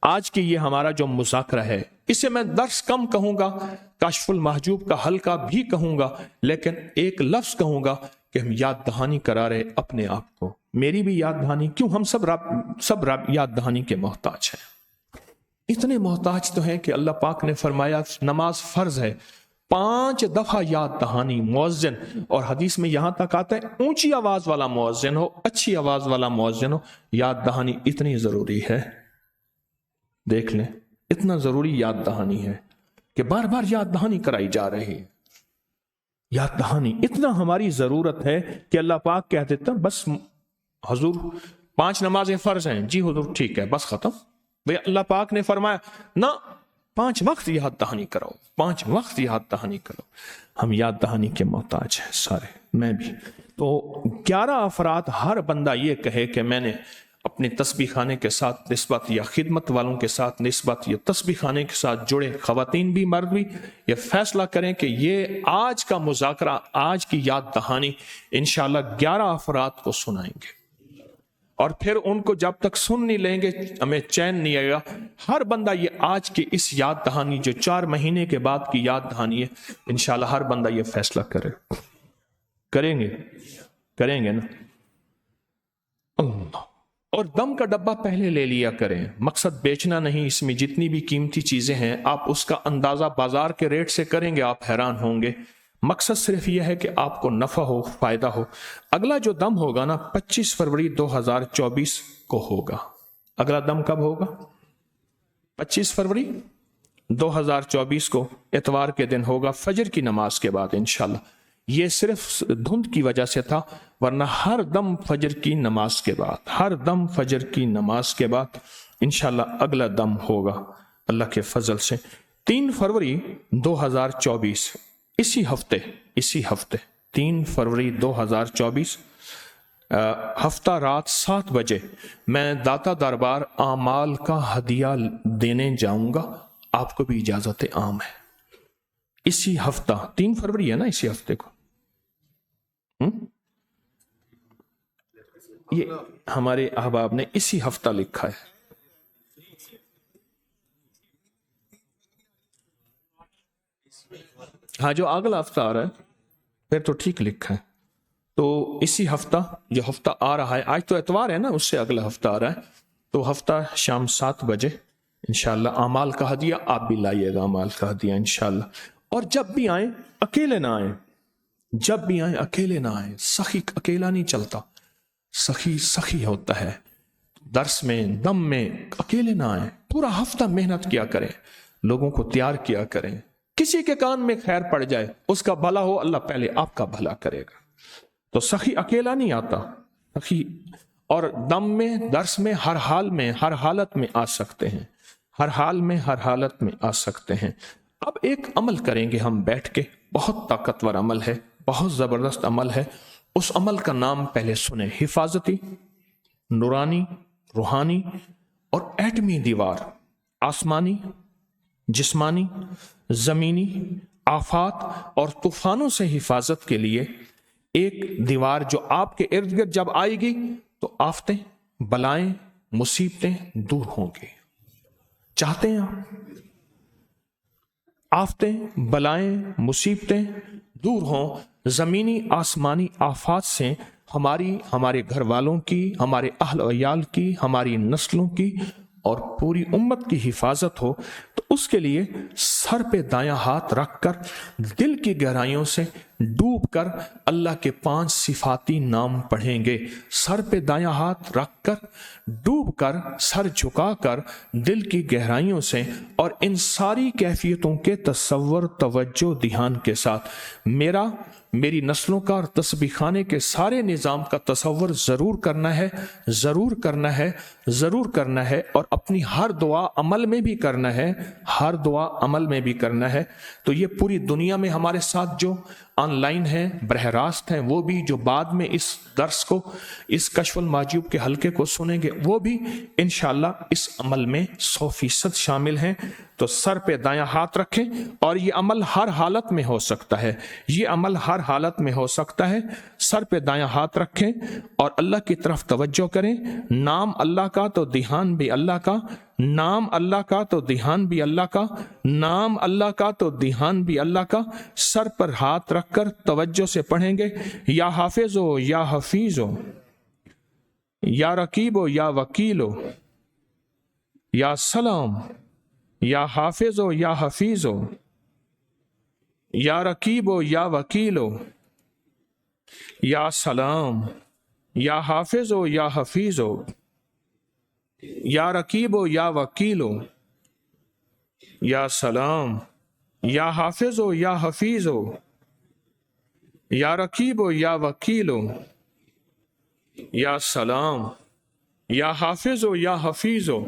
آج کی یہ ہمارا جو مذاکرہ ہے، اسے میں درس کم کہوں گا، کشف المحجوب کا حلقہ بھی کہوں گا، لیکن ایک لفظ کہوں گا کہ ہم یاد دہانی کرا رہے اپنے آپ کو، میری بھی یاد دہانی، کیوں ہم سب یاد دہانی کے محتاج ہیں۔ اتنے محتاج تو ہیں کہ اللہ پاک نے فرمایا نماز فرض ہے، 5 دفعہ یاد دہانی مؤذن، اور حدیث میں یہاں تک آتا ہے اونچی آواز والا مؤذن ہو، اچھی آواز والا مؤذن ہو، یاد دہانی اتنی ضروری ہے۔ دیکھ لیں اتنا ضروری یاد دہانی ہے کہ بار بار یاد دہانی کرائی جا رہی ہے۔ یاد دہانی اتنا ہماری ضرورت ہے کہ اللہ پاک کہہ دیتا بس حضور 5 نمازیں فرض ہیں، جی حضور ٹھیک ہے بس ختم۔ بھئی اللہ پاک نے فرمایا نہ 5 وقت یاد دہانی کراؤ، 5 وقت یاد دہانی کرو۔ ہم یاد دہانی کے محتاج ہیں سارے، میں بھی۔ تو 11 افراد، ہر بندہ یہ کہے کہ میں نے اپنے تسبیح خانے کے ساتھ نسبت، یا خدمت والوں کے ساتھ نسبت، یا تسبیح خانے کے ساتھ جڑے خواتین بھی مرد بھی، یہ فیصلہ کریں کہ یہ آج کا مذاکرہ، آج کی یاد دہانی انشاءاللہ 11 افراد کو سنائیں گے۔ اور پھر ان کو جب تک سن نہیں لیں گے ہمیں چین نہیں آئے گا۔ ہر بندہ یہ آج کی اس یاد دہانی جو 4 مہینے کے بعد کی یاد دہانی ہے، انشاءاللہ ہر بندہ یہ فیصلہ کریں گے نا اللہ۔ اور دم کا ڈبہ پہلے لے لیا کریں، مقصد بیچنا نہیں، اس میں جتنی بھی قیمتی چیزیں ہیں آپ اس کا اندازہ بازار کے ریٹ سے کریں گے، آپ حیران ہوں گے۔ مقصد صرف یہ ہے کہ آپ کو نفع ہو، فائدہ ہو۔ اگلا جو دم ہوگا نا 25 فروری 2024 کو ہوگا۔ اگلا دم کب ہوگا؟ 25 فروری 2024 کو اتوار کے دن ہوگا، فجر کی نماز کے بعد انشاءاللہ۔ یہ صرف دھند کی وجہ سے تھا، ورنہ ہر دم فجر کی نماز کے بعد، ہر دم فجر کی نماز کے بعد انشاءاللہ اگلا دم ہوگا اللہ کے فضل سے۔ 3 فروری 2024 اسی ہفتے 3 فروری 2024 ہفتہ رات 7 بجے میں داتا دربار اعمال کا ہدیہ دینے جاؤں گا، آپ کو بھی اجازت عام ہے۔ اسی ہفتہ 3 فروری ہے نا، اسی ہفتے کو یہ ہمارے احباب نے اسی ہفتہ لکھا ہے۔ ہاں جو اگلا ہفتہ آ رہا ہے پھر تو ٹھیک لکھا ہے، تو اسی ہفتہ جو ہفتہ آ رہا ہے، آج تو اتوار ہے نا، اس سے اگلا ہفتہ آ رہا ہے، تو ہفتہ شام 7 بجے انشاءاللہ اعمال کا ہدیہ آپ بھی لائیے گا، اعمال کا ہدیہ انشاءاللہ۔ اور جب بھی آئیں اکیلے نہ آئیں، جب بھی آئیں اکیلے نہ آئیں، سخی اکیلا نہیں چلتا، سخی ہوتا ہے۔ درس میں دم میں اکیلے نہ آئیں، پورا ہفتہ محنت کیا کریں، لوگوں کو تیار کیا کریں، کسی کے کان میں خیر پڑ جائے اس کا بھلا ہو، اللہ پہلے آپ کا بھلا کرے گا۔ تو سخی اکیلا نہیں آتا، سخی اور دم میں درس میں ہر حال میں ہر حالت میں آ سکتے ہیں، ہر حال میں ہر حالت میں آ سکتے ہیں۔ اب ایک عمل کریں گے ہم بیٹھ کے، بہت طاقتور عمل ہے، بہت زبردست عمل ہے۔ اس عمل کا نام پہلے سنیں، حفاظتی، نورانی، روحانی اور ایٹمی دیوار، آسمانی، جسمانی، زمینی آفات اور طوفانوں سے حفاظت کے لیے ایک دیوار جو آپ کے ارد گرد جب آئے گی تو آفتیں، بلائیں، مصیبتیں دور ہوں گی۔ چاہتے ہیں آپ آفتیں، بلائیں، مصیبتیں دور ہوں، زمینی آسمانی آفات سے ہمارے گھر والوں کی، ہمارے اہل و عیال کی، ہماری نسلوں کی اور پوری امت کی حفاظت ہو، تو اس کے لیے سر پہ دایاں ہاتھ رکھ کر دل کی گہرائیوں سے ڈوب کر اللہ کے 5 صفاتی نام پڑھیں گے۔ سر پہ دایاں ہاتھ رکھ کر ڈوب کر، سر جھکا کر دل کی گہرائیوں سے اور ان ساری کیفیتوں کے تصور، توجہ، دھیان کے ساتھ میری نسلوں کا اور تسبیح خانے کے سارے نظام کا تصور ضرور کرنا ہے، ضرور کرنا ہے، ضرور کرنا ہے، اور اپنی ہر دعا عمل میں بھی کرنا ہے، ہر دعا عمل میں بھی کرنا ہے۔ تو یہ پوری دنیا میں ہمارے ساتھ جو آن لائن ہیں، براہ راست ہیں، وہ بھی جو بعد میں اس درس کو، اس کشف المحجوب کے حلقے کو سنیں گے، وہ بھی انشاءاللہ اس عمل میں 100% شامل ہیں۔ تو سر پہ دایاں ہاتھ رکھیں، اور یہ عمل ہر حالت میں ہو سکتا ہے، یہ عمل ہر حالت میں ہو سکتا ہے۔ سر پہ دایاں ہاتھ رکھیں اور اللہ کی طرف توجہ کریں۔ نام اللہ کا تو دھیان بھی اللہ کا، نام اللہ کا تو دھیان بھی اللہ کا، نام اللہ کا تو دھیان بھی اللہ کا۔ سر پر ہاتھ رکھ کر توجہ سے پڑھیں گے، یا حافظ ہو یا حفیظ ہو، یا رقیب ہو یا وکیل ہو، یا سلام، یا حافظ ہو یا حفیظ ہو، یا رقیب ہو یا وکیل ہو، یا سلام، یا حافظ ہو یا حفیظ ہو، یا رقیب ہو یا وکیل ہو، یا سلام، یا حافظ ہو یا حفیظ ہو، یا رقیب ہو یا وکیل ہو، یا سلام، یا حافظ ہو یا حفیظ ہو،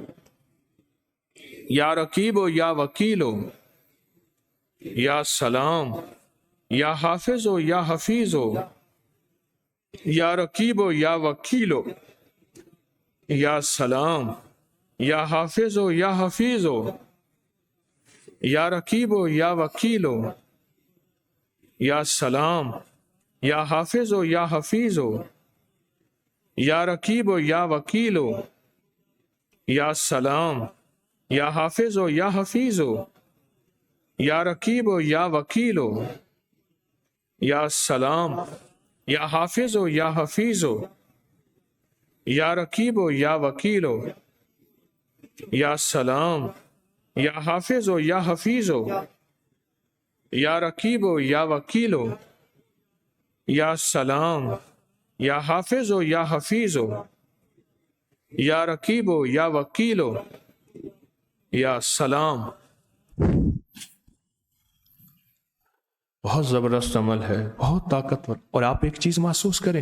یا رقیب ہو یا وکیل ہو، یا سلام، یا حافظ ہو یا حفیظ ہو، یا رقیب ہو یا وکیل ہو، یا سلام، یا حافظ ہو یا حفیظ ہو، یا رقیب ہو یا وکیل ہو، یا سلام، یا حافظ ہو یا حفیظ ہو، یا رقیب و یا وکیل و یا سلام، یا حافظ و یا حفیظ و یا رقیب و یا وکیل و یا سلام، یا حافظ و یا حفیظ و یا رقیب و یا وکیل و یا سلام، یا حافظ و یا حفیظ و یا رقیب و یا وکیل و یا سلام، یا حافظ و یا حفیظ و یا رقیب و یا وکیل و یا سلام۔ بہت زبردست عمل ہے، بہت طاقتور۔ اور آپ ایک چیز محسوس کریں،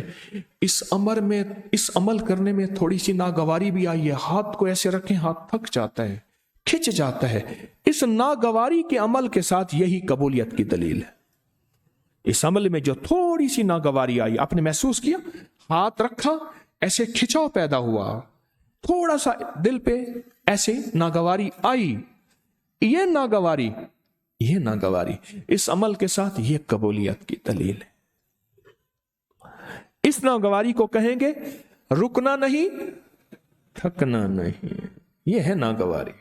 اس عمل کرنے میں تھوڑی سی ناگواری بھی آئی ہے۔ ہاتھ کو ایسے رکھیں، ہاتھ تھک جاتا ہے، کھچ جاتا ہے۔ اس ناگواری کے عمل کے ساتھ یہی قبولیت کی دلیل ہے۔ اس عمل میں جو تھوڑی سی ناگواری آئی، آپ نے محسوس کیا، ہاتھ رکھا، ایسے کھچاؤ پیدا ہوا، تھوڑا سا دل پہ ایسے ناگواری آئی، یہ ناگواری اس عمل کے ساتھ یہ قبولیت کی دلیل ہے۔ اس ناگواری کو کہیں گے رکنا نہیں، تھکنا نہیں، یہ ہے ناگواری۔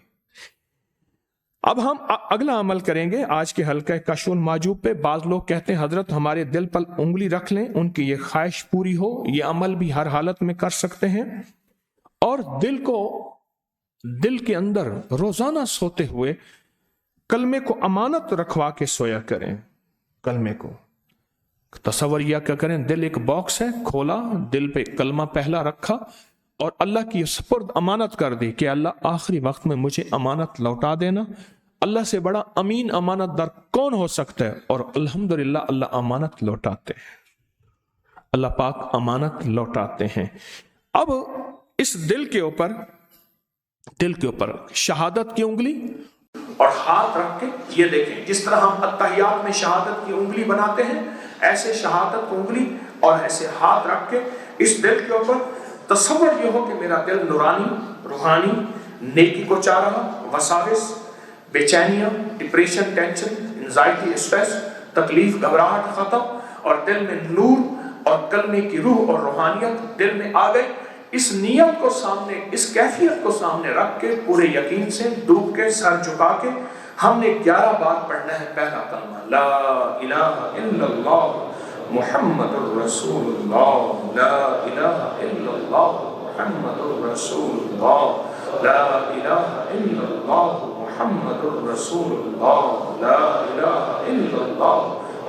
اب ہم اگلا عمل کریں گے آج کے حلقہ کشف المحجوب پہ۔ بعض لوگ کہتے ہیں حضرت ہمارے دل پر انگلی رکھ لیں، ان کی یہ خواہش پوری ہو۔ یہ عمل بھی ہر حالت میں کر سکتے ہیں، اور دل کے اندر روزانہ سوتے ہوئے کلمے کو امانت رکھوا کے سویا کریں۔ کلمے کو تصور یا کیا کریں، دل ایک باکس ہے، کھولا، دل پہ کلمہ پہلا رکھا اور اللہ کی سپرد امانت کر دی کہ اللہ آخری وقت میں مجھے امانت لوٹا دینا۔ اللہ سے بڑا امین امانت دار کون ہو سکتا ہے؟ اور الحمدللہ اللہ امانت لوٹاتے ہیں، اللہ پاک امانت لوٹاتے ہیں۔ اب اس دل کے اوپر شہادت کی انگلی اور ہاتھ رکھ کے یہ دیکھیں، جس طرح ہم اتحیات میں شہادت کی انگلی بناتے ہیں، ایسے شہادت کی انگلی اور ایسے ہاتھ رکھ کے اس دل کے اوپر تصور یہ ہو کہ میرا دل نورانی، روحانی، نیکی کو چاہ رہا، وساوس، بے چینیاں، ڈپریشن، ٹینشن، انزائٹی، اسٹریس، تکلیف، گھبراہٹ ختم، اور دل میں نور اور کلمے کی روح اور روحانیت دل میں آ گئی۔ اس نیت کو سامنے، اس کیفیت کو سامنے رکھ کے پورے یقین سے ڈوب کے سر جھکا کے ہم نے 11 بار پڑھنا ہے پہلا کلمہ، لا الہ الا اللہ محمد الرسول اللہ، لا الہ الا اللہ محمد الرسول اللہ، لا الہ الا اللہ محمد الرسول اللہ، لا الہ الا اللہ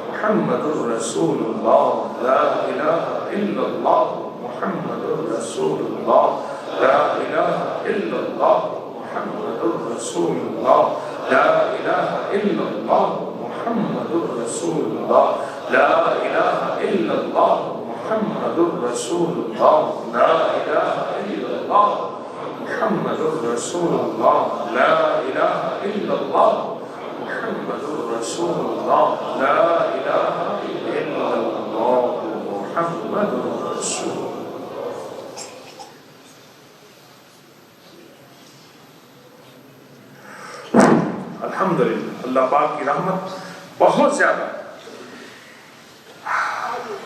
محمد الرسول اللہ، لا الہ الا اللہ محمد الرسول اللہ، لا الہ الا اللہ محمد الرسول اللہ، لا الہ الا اللہ محمد الرسول اللہ، لا الہ الا اللہ محمد الرسول اللہ، لا الہ الا اللہ محمد الرسول اللہ، لا الہ الا اللہ محمد الرسول اللہ، لا الہ الا اللہ محمد الرسول اللہ۔ الحمدللہ، اللہ پاک کی رحمت بہت زیادہ،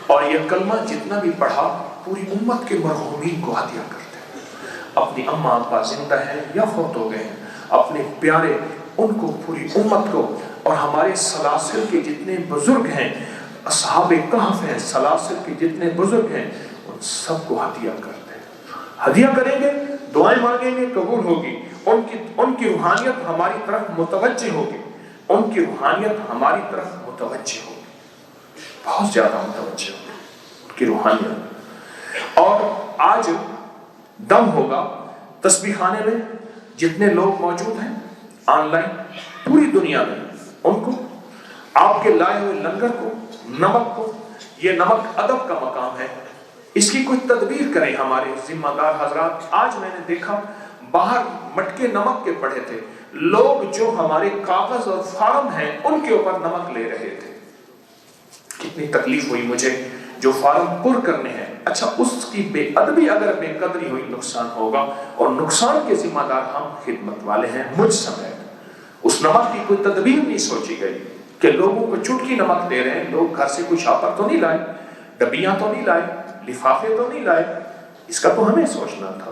اور یہ کلمہ جتنا بھی پڑھا پوری امت کے مرحومین کو ہدیہ کرتے ہیں۔ اپنی اماں ابا زندہ ہیں یا فوت ہو گئے ہیں، اپنے پیارے ان کو، پوری امت کو، اور ہمارے سلاسل کے جتنے بزرگ ہیں، اصحاب کہف ہیں، سلاسل کے جتنے بزرگ ہیں، ان سب کو ہدیہ کرتے ہیں۔ ہدیہ کریں گے، دعائیں مانگیں گے، قبول ہوگی۔ ان کی روحانیت ہماری طرف متوجہ ہوگی، ان کی روحانیت ہماری طرف متوجہ ہوگی، بہت زیادہ متوجہ ہوگی ان کی روحانیت۔ اور آج دم ہوگا تسبیح خانے میں، جتنے لوگ موجود ہیں آن لائن پوری دنیا میں، ان کو آپ کے لائے ہوئے لنگر کو، نمک کو، یہ نمک ادب کا مقام ہے، اس کی کوئی تدبیر کریں ہمارے ذمہ دار حضرات۔ آج میں نے دیکھا باہر مٹکے نمک کے پڑے تھے، لوگ جو ہمارے کاغذ اور فارم ہیں ان کے اوپر نمک لے رہے تھے۔ کتنی تکلیف ہوئی مجھے، جو فارم پر کرنے ہیں، اچھا اس کی بے ادبی اگر بے قدری ہوئی نقصان ہوگا، اور نقصان کے ذمہ دار ہم خدمت والے ہیں، مجھ سمیت۔ اس نمک کی کوئی تدبیر نہیں سوچی گئی کہ لوگوں کو چٹکی نمک دے رہے ہیں، لوگ گھر سے کوئی شاپر تو نہیں لائے، ڈبیاں تو نہیں لائے، لفافے تو نہیں لائے، اس کا تو ہمیں سوچنا تھا،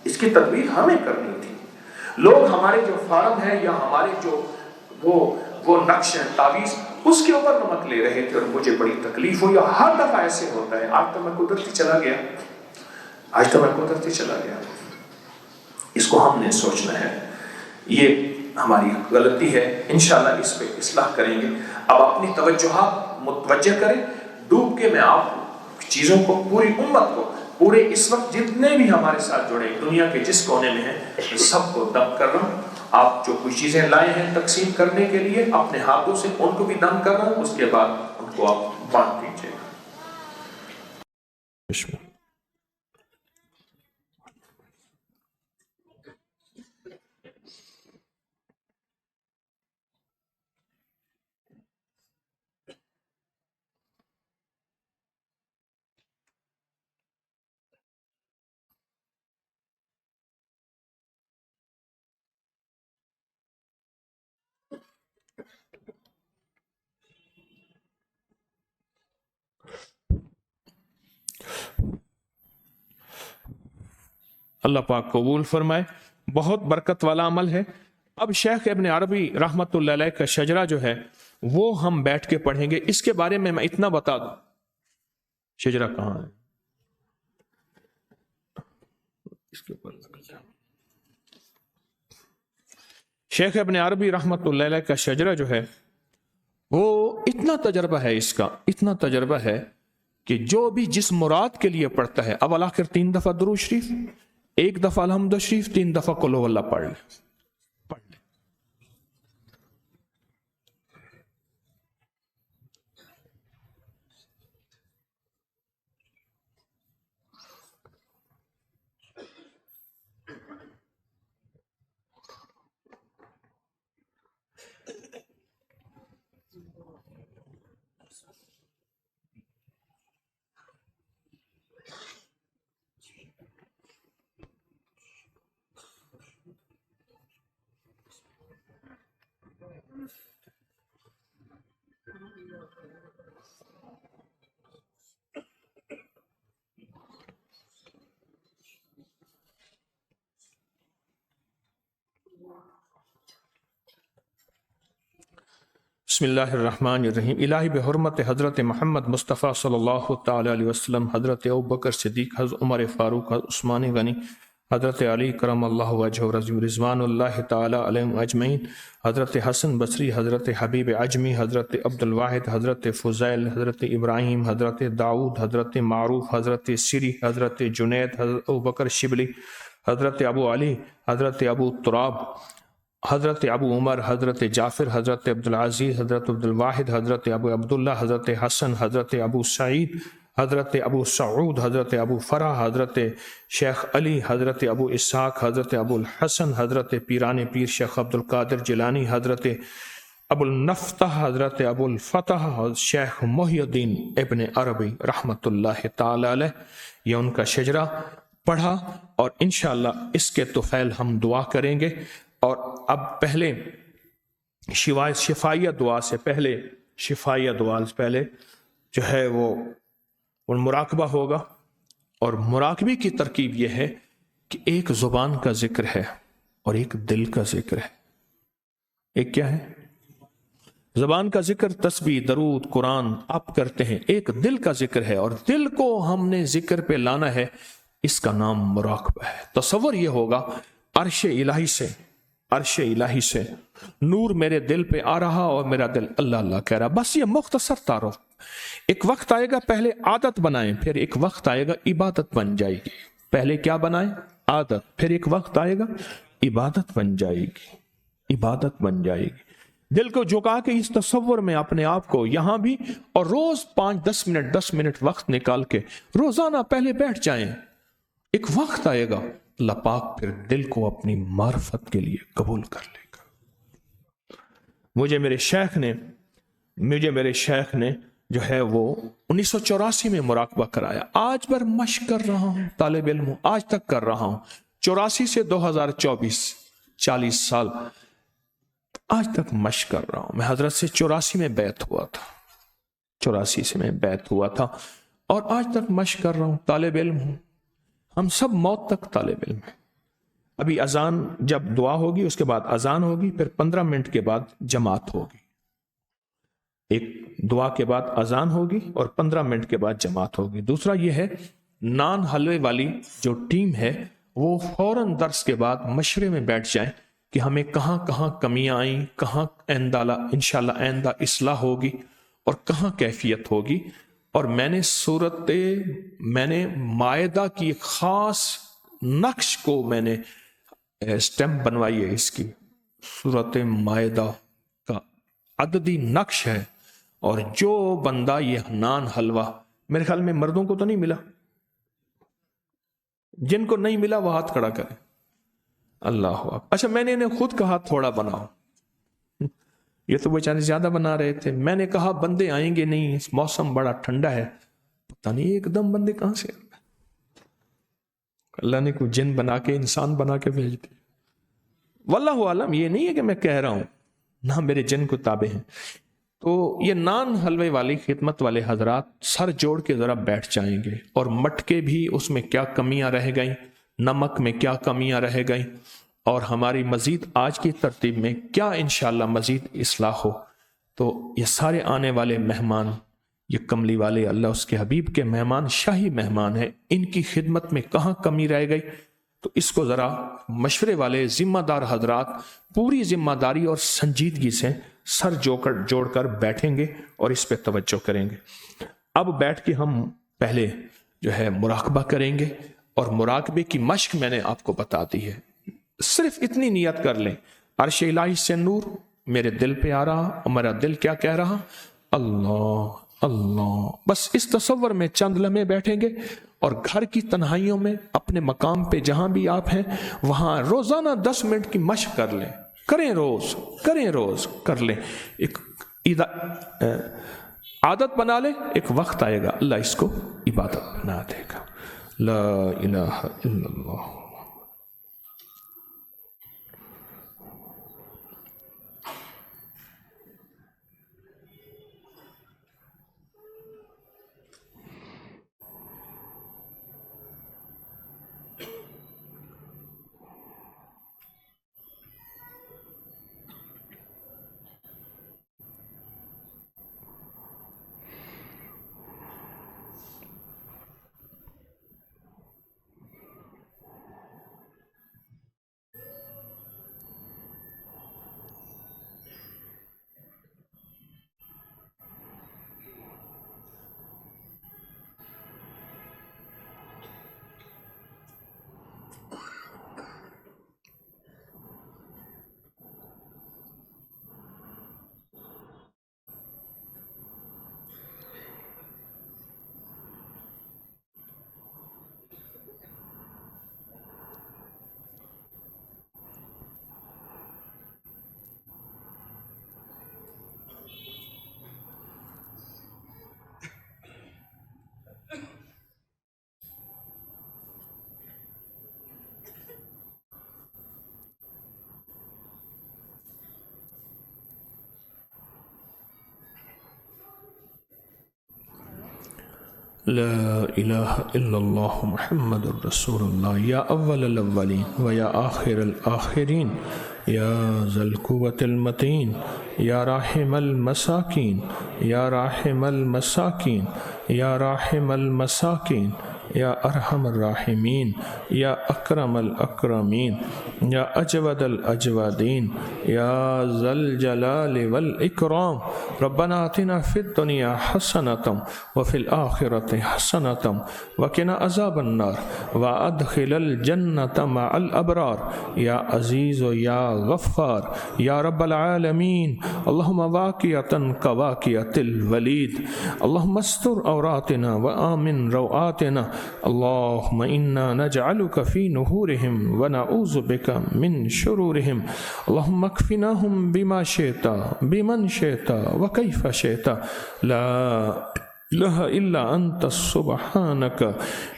اس کی تدبیر ہمیں کرنی تھی۔ لوگ ہمارے جو فارم ہے یا ہمارے جو وہ نقش ہے تعویذ، اس کے اوپر نمک لے رہے تھے اور مجھے بڑی تکلیف ہوئی۔ اور ہر دفعہ ایسے ہوتا ہے، آج تو میں قدرتی چلا گیا، اس کو ہم نے سوچنا ہے، یہ ہماری غلطی ہے، انشاءاللہ اس پہ اصلاح کریں گے۔ اب اپنی توجہات متوجہ کریں، ڈوب کے میں آپ چیزوں کو، پوری امت کو، پورے اس وقت جتنے بھی ہمارے ساتھ جڑے دنیا کے جس کونے میں ہیں، سب کو دم کر رہا ہوں۔ آپ جو کچھ چیزیں لائے ہیں تقسیم کرنے کے لیے اپنے ہاتھوں سے، ان کو بھی دم کر رہا ہوں، اس کے بعد ان کو آپ بانٹ دیجیے۔ اللہ پاک قبول فرمائے، بہت برکت والا عمل ہے۔ اب شیخ ابن عربی رحمت اللہ علیہ کا شجرہ جو ہے وہ ہم بیٹھ کے پڑھیں گے۔ اس کے بارے میں اتنا بتا دوں، شجرہ کہاں ہے، اس کے اوپر شیخ ابن عربی رحمت اللہ علیہ کا شجرہ جو ہے وہ اتنا تجربہ ہے، اس کا اتنا تجربہ ہے کہ جو بھی جس مراد کے لیے پڑھتا ہے، اب آخر 3 دفعہ درود شریف، 1 دفعہ الحمد شریف، 3 دفعہ قل ہو اللہ پڑھ لے۔ بسم اللہ الرحمن الرحیم۔ الہی بحرمت حضرت محمد مصطفیٰ صلی اللہ تعالی علیہ وسلم، حضرت ابوبکر صدیق، حضرت عمر فاروق، حضرت عثمان غنی، حضرت علی کرم اللہ وجہ رضوان اللہ تعالی علیہم اجمعین، حضرت حسن بصری، حضرت حبیب عجمی، حضرت عبد الواحد، حضرت فضیل، حضرت ابراہیم، حضرت داؤد، حضرت معروف، حضرت سری، حضرت جنید، حضرت ابوبکر شبلی، حضرت ابو علی، حضرت ابو تراب، حضرت ابو عمر، حضرت جعفر، حضرت عبدالعزیز، حضرت عبدالواحد، حضرت ابو عبداللہ، حضرت حسن، حضرت ابو سعید، حضرت ابو سعود، حضرت ابو فرح، حضرت شیخ علی، حضرت ابو اسحاق، حضرت ابو الحسن، حضرت پیران پیر شیخ عبد القادر جیلانی، حضرت ابو النفتح، حضرت ابو الفتح، شیخ محی الدین ابن عربی رحمت اللہ تعالی علیہ، یہ ان کا شجرہ پڑھا، اور انشاءاللہ اس کے طفیل ہم دعا کریں گے۔ اور اب پہلے شفائیہ دعا سے پہلے جو ہے وہ مراقبہ ہوگا، اور مراقبے کی ترکیب یہ ہے کہ ایک زبان کا ذکر ہے اور ایک دل کا ذکر ہے۔ ایک کیا ہے؟ زبان کا ذکر تسبیح، درود، قرآن آپ کرتے ہیں، ایک دل کا ذکر ہے، اور دل کو ہم نے ذکر پہ لانا ہے، اس کا نام مراقبہ ہے۔ تصور یہ ہوگا عرش الہی سے نور میرے دل پہ آ رہا اور میرا دل اللہ اللہ کہہ رہا، بس یہ مختصر تعارف۔ ایک وقت آئے گا، پہلے عادت بنائیں، پھر ایک وقت آئے گا عبادت بن جائے گی۔ پہلے کیا بنائیں؟ عادت، پھر ایک وقت آئے گا عبادت بن جائے گی۔ دل کو جھکا کے اس تصور میں اپنے آپ کو یہاں بھی، اور روز 5-10 منٹ وقت نکال کے روزانہ پہلے بیٹھ جائیں۔ ایک وقت آئے گا اللہ پاک پھر دل کو اپنی معرفت کے لیے قبول کر لے گا۔ مجھے میرے شیخ نے جو ہے وہ 1984 میں مراقبہ کرایا۔ آج بر مشق کر رہا ہوں، طالب علم ہوں، آج تک کر رہا ہوں، 84 سے 2024 40 سال آج تک مشق کر رہا ہوں۔ میں حضرت سے 84 میں بیعت ہوا تھا اور آج تک مشق کر رہا ہوں، طالب علم ہوں۔ ہم سب موت تک طالب علم ہیں. ابھی اذان جب دعا ہوگی اس کے بعد اذان ہوگی، پھر 15 منٹ کے بعد جماعت ہوگی. ایک دعا کے بعد اذان ہوگی اور 15 منٹ کے بعد جماعت ہوگی. دوسرا یہ ہے نان حلوے والی جو ٹیم ہے وہ فوراً درس کے بعد مشورے میں بیٹھ جائیں کہ ہمیں کہاں کہاں کمیاں آئیں، کہاں انشاءاللہ آئندہ اصلاح ہوگی اور کہاں کیفیت ہوگی. اور میں نے مائدہ کی ایک خاص نقش کو میں نے اسٹیمپ بنوائی ہے، اس کی سورۃ مائدہ کا عددی نقش ہے. اور جو بندہ یہ نان حلوہ، میرے خیال میں مردوں کو تو نہیں ملا، جن کو نہیں ملا وہ ہاتھ کھڑا کرے. اللہ اکبر. اچھا میں نے انہیں خود کہا تھوڑا بناؤ، یہ تو بیچارے زیادہ بنا رہے تھے. میں نے کہا بندے آئیں گے نہیں، اس موسم بڑا ٹھنڈا ہے. پتہ نہیں ایک دم بندے کہاں سے، اللہ نے کوئی جن بنا کے انسان بنا کے بھیج دی. واللہ عالم. یہ نہیں ہے کہ میں کہہ رہا ہوں، نہ میرے جن کو تابع ہیں. تو یہ نان حلوے والی خدمت والے حضرات سر جوڑ کے ذرا بیٹھ جائیں گے، اور مٹکے بھی اس میں کیا کمیاں رہ گئیں، نمک میں کیا کمیاں رہ گئیں، اور ہماری مزید آج کی ترتیب میں کیا انشاءاللہ مزید اصلاح ہو. تو یہ سارے آنے والے مہمان، یہ کملی والے اللہ اس کے حبیب کے مہمان، شاہی مہمان ہیں، ان کی خدمت میں کہاں کمی رہ گئی. تو اس کو ذرا مشورے والے ذمہ دار حضرات پوری ذمہ داری اور سنجیدگی سے سر جوڑ کر بیٹھیں گے اور اس پہ توجہ کریں گے. اب بیٹھ کے ہم پہلے جو ہے مراقبہ کریں گے، اور مراقبے کی مشق میں نے آپ کو بتا دی ہے. صرف اتنی نیت کر لیں، عرش الہی سے نور میرے دل پہ آ رہا اور میرا دل کیا کہہ رہا، اللہ اللہ. بس اس تصور میں چند لمحے بیٹھیں گے، اور گھر کی تنہائیوں میں اپنے مقام پہ جہاں بھی آپ ہیں وہاں روزانہ 10 منٹ کی مشق کر لیں. کریں روز کر لیں. ایک عادت بنا لیں، ایک وقت آئے گا اللہ اس کو عبادت بنا دے گا. لا الہ الا اللہ. لا الہ الا اللہ محمد الرسول اللہ. یا اول الاولین و یا آخر الآخرین، یا ذا القوة المتین، یا راحم المساکین، یا راحم المساکین، یا راحم المساکین، یا ارحم الراحمین، یا اکرم الاکرمین، یا اجود الاجودین، یا ذا الجلال والاکرام. ربنا آتنا فی الدنیا حسنۃ وفی الآخرۃ حسنۃ وقنا عذاب النار وادخل الجنۃ مع الابرار. یا عزیز و یا غفار یا رب العالمین. اللہم واقعۃ کواقعۃ الولید. اللہم استر عوراتنا وآمن روآتنا. اللہم انا نجعلک فی نحورہم ونعوذ بک من شرورہم. اللہم اکفناہم بما شئت بمن شئت وکیف شئت. لا الہ الا انت سبحانک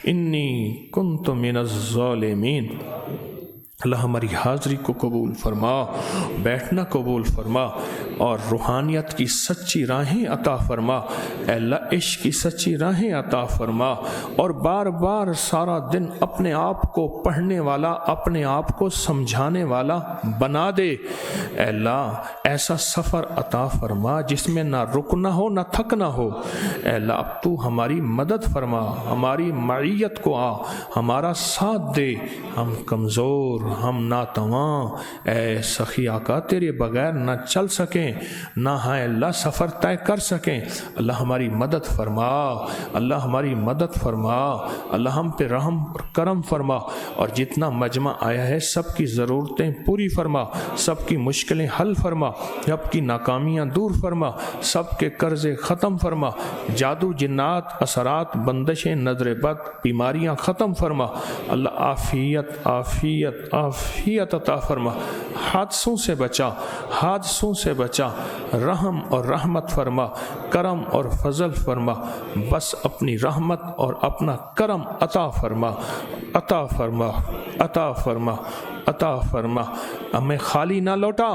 انی کنت من الظالمین. اللہ ہماری حاضری کو قبول فرما، بیٹھنا قبول فرما، اور روحانیت کی سچی راہیں عطا فرما۔ اے اللہ عشق کی سچی راہیں عطا فرما، اور بار بار سارا دن اپنے آپ کو پڑھنے والا، اپنے آپ کو سمجھانے والا بنا دے۔ اے اللہ ایسا سفر عطا فرما جس میں نہ رکنا ہو نہ تھکنا ہو۔ اے اللہ اب تو ہماری مدد فرما، ہماری معیت کو آ، ہمارا ساتھ دے۔ ہم کمزور، ہم ناتواں، اے سخی آقا تیرے بغیر نہ چل سکیں، نہ ہے اللہ سفر طے کر سکیں۔ اللہ ہماری مدد فرما، اللہ ہماری مدد فرما، اللہ ہم پہ رحم اور کرم فرما، اور جتنا مجمع آیا ہے سب کی ضرورتیں پوری فرما، سب کی مشکلیں حل فرما، سب کی ناکامیاں دور فرما، سب کے قرضے ختم فرما، جادو جنات اثرات بندشیں نظر بد بیماریاں ختم فرما۔ اللہ عافیت عافیت عافیت عطا فرما، حادثوں سے بچا، حادثوں سے بچا، رحم اور رحمت فرما، کرم اور فضل فرما، بس اپنی رحمت اور اپنا کرم عطا فرما، عطا فرما، عطا فرما، عطا فرما۔ ہمیں خالی نہ لوٹا،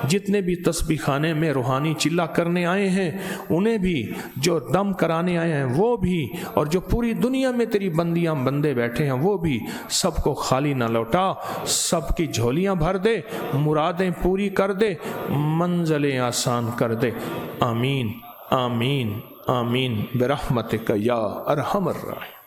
جتنے بھی تسبیح خانے میں روحانی چلا کرنے آئے ہیں انہیں بھی، جو دم کرانے آئے ہیں وہ بھی، اور جو پوری دنیا میں تیری بندیاں بندے بیٹھے ہیں وہ بھی، سب کو خالی نہ لوٹا، سب کی جھولیاں بھر دے، مرادیں پوری کر دے، منزلیں آسان کر دے۔ آمین آمین آمین برحمتک یا ارحم الراحمین۔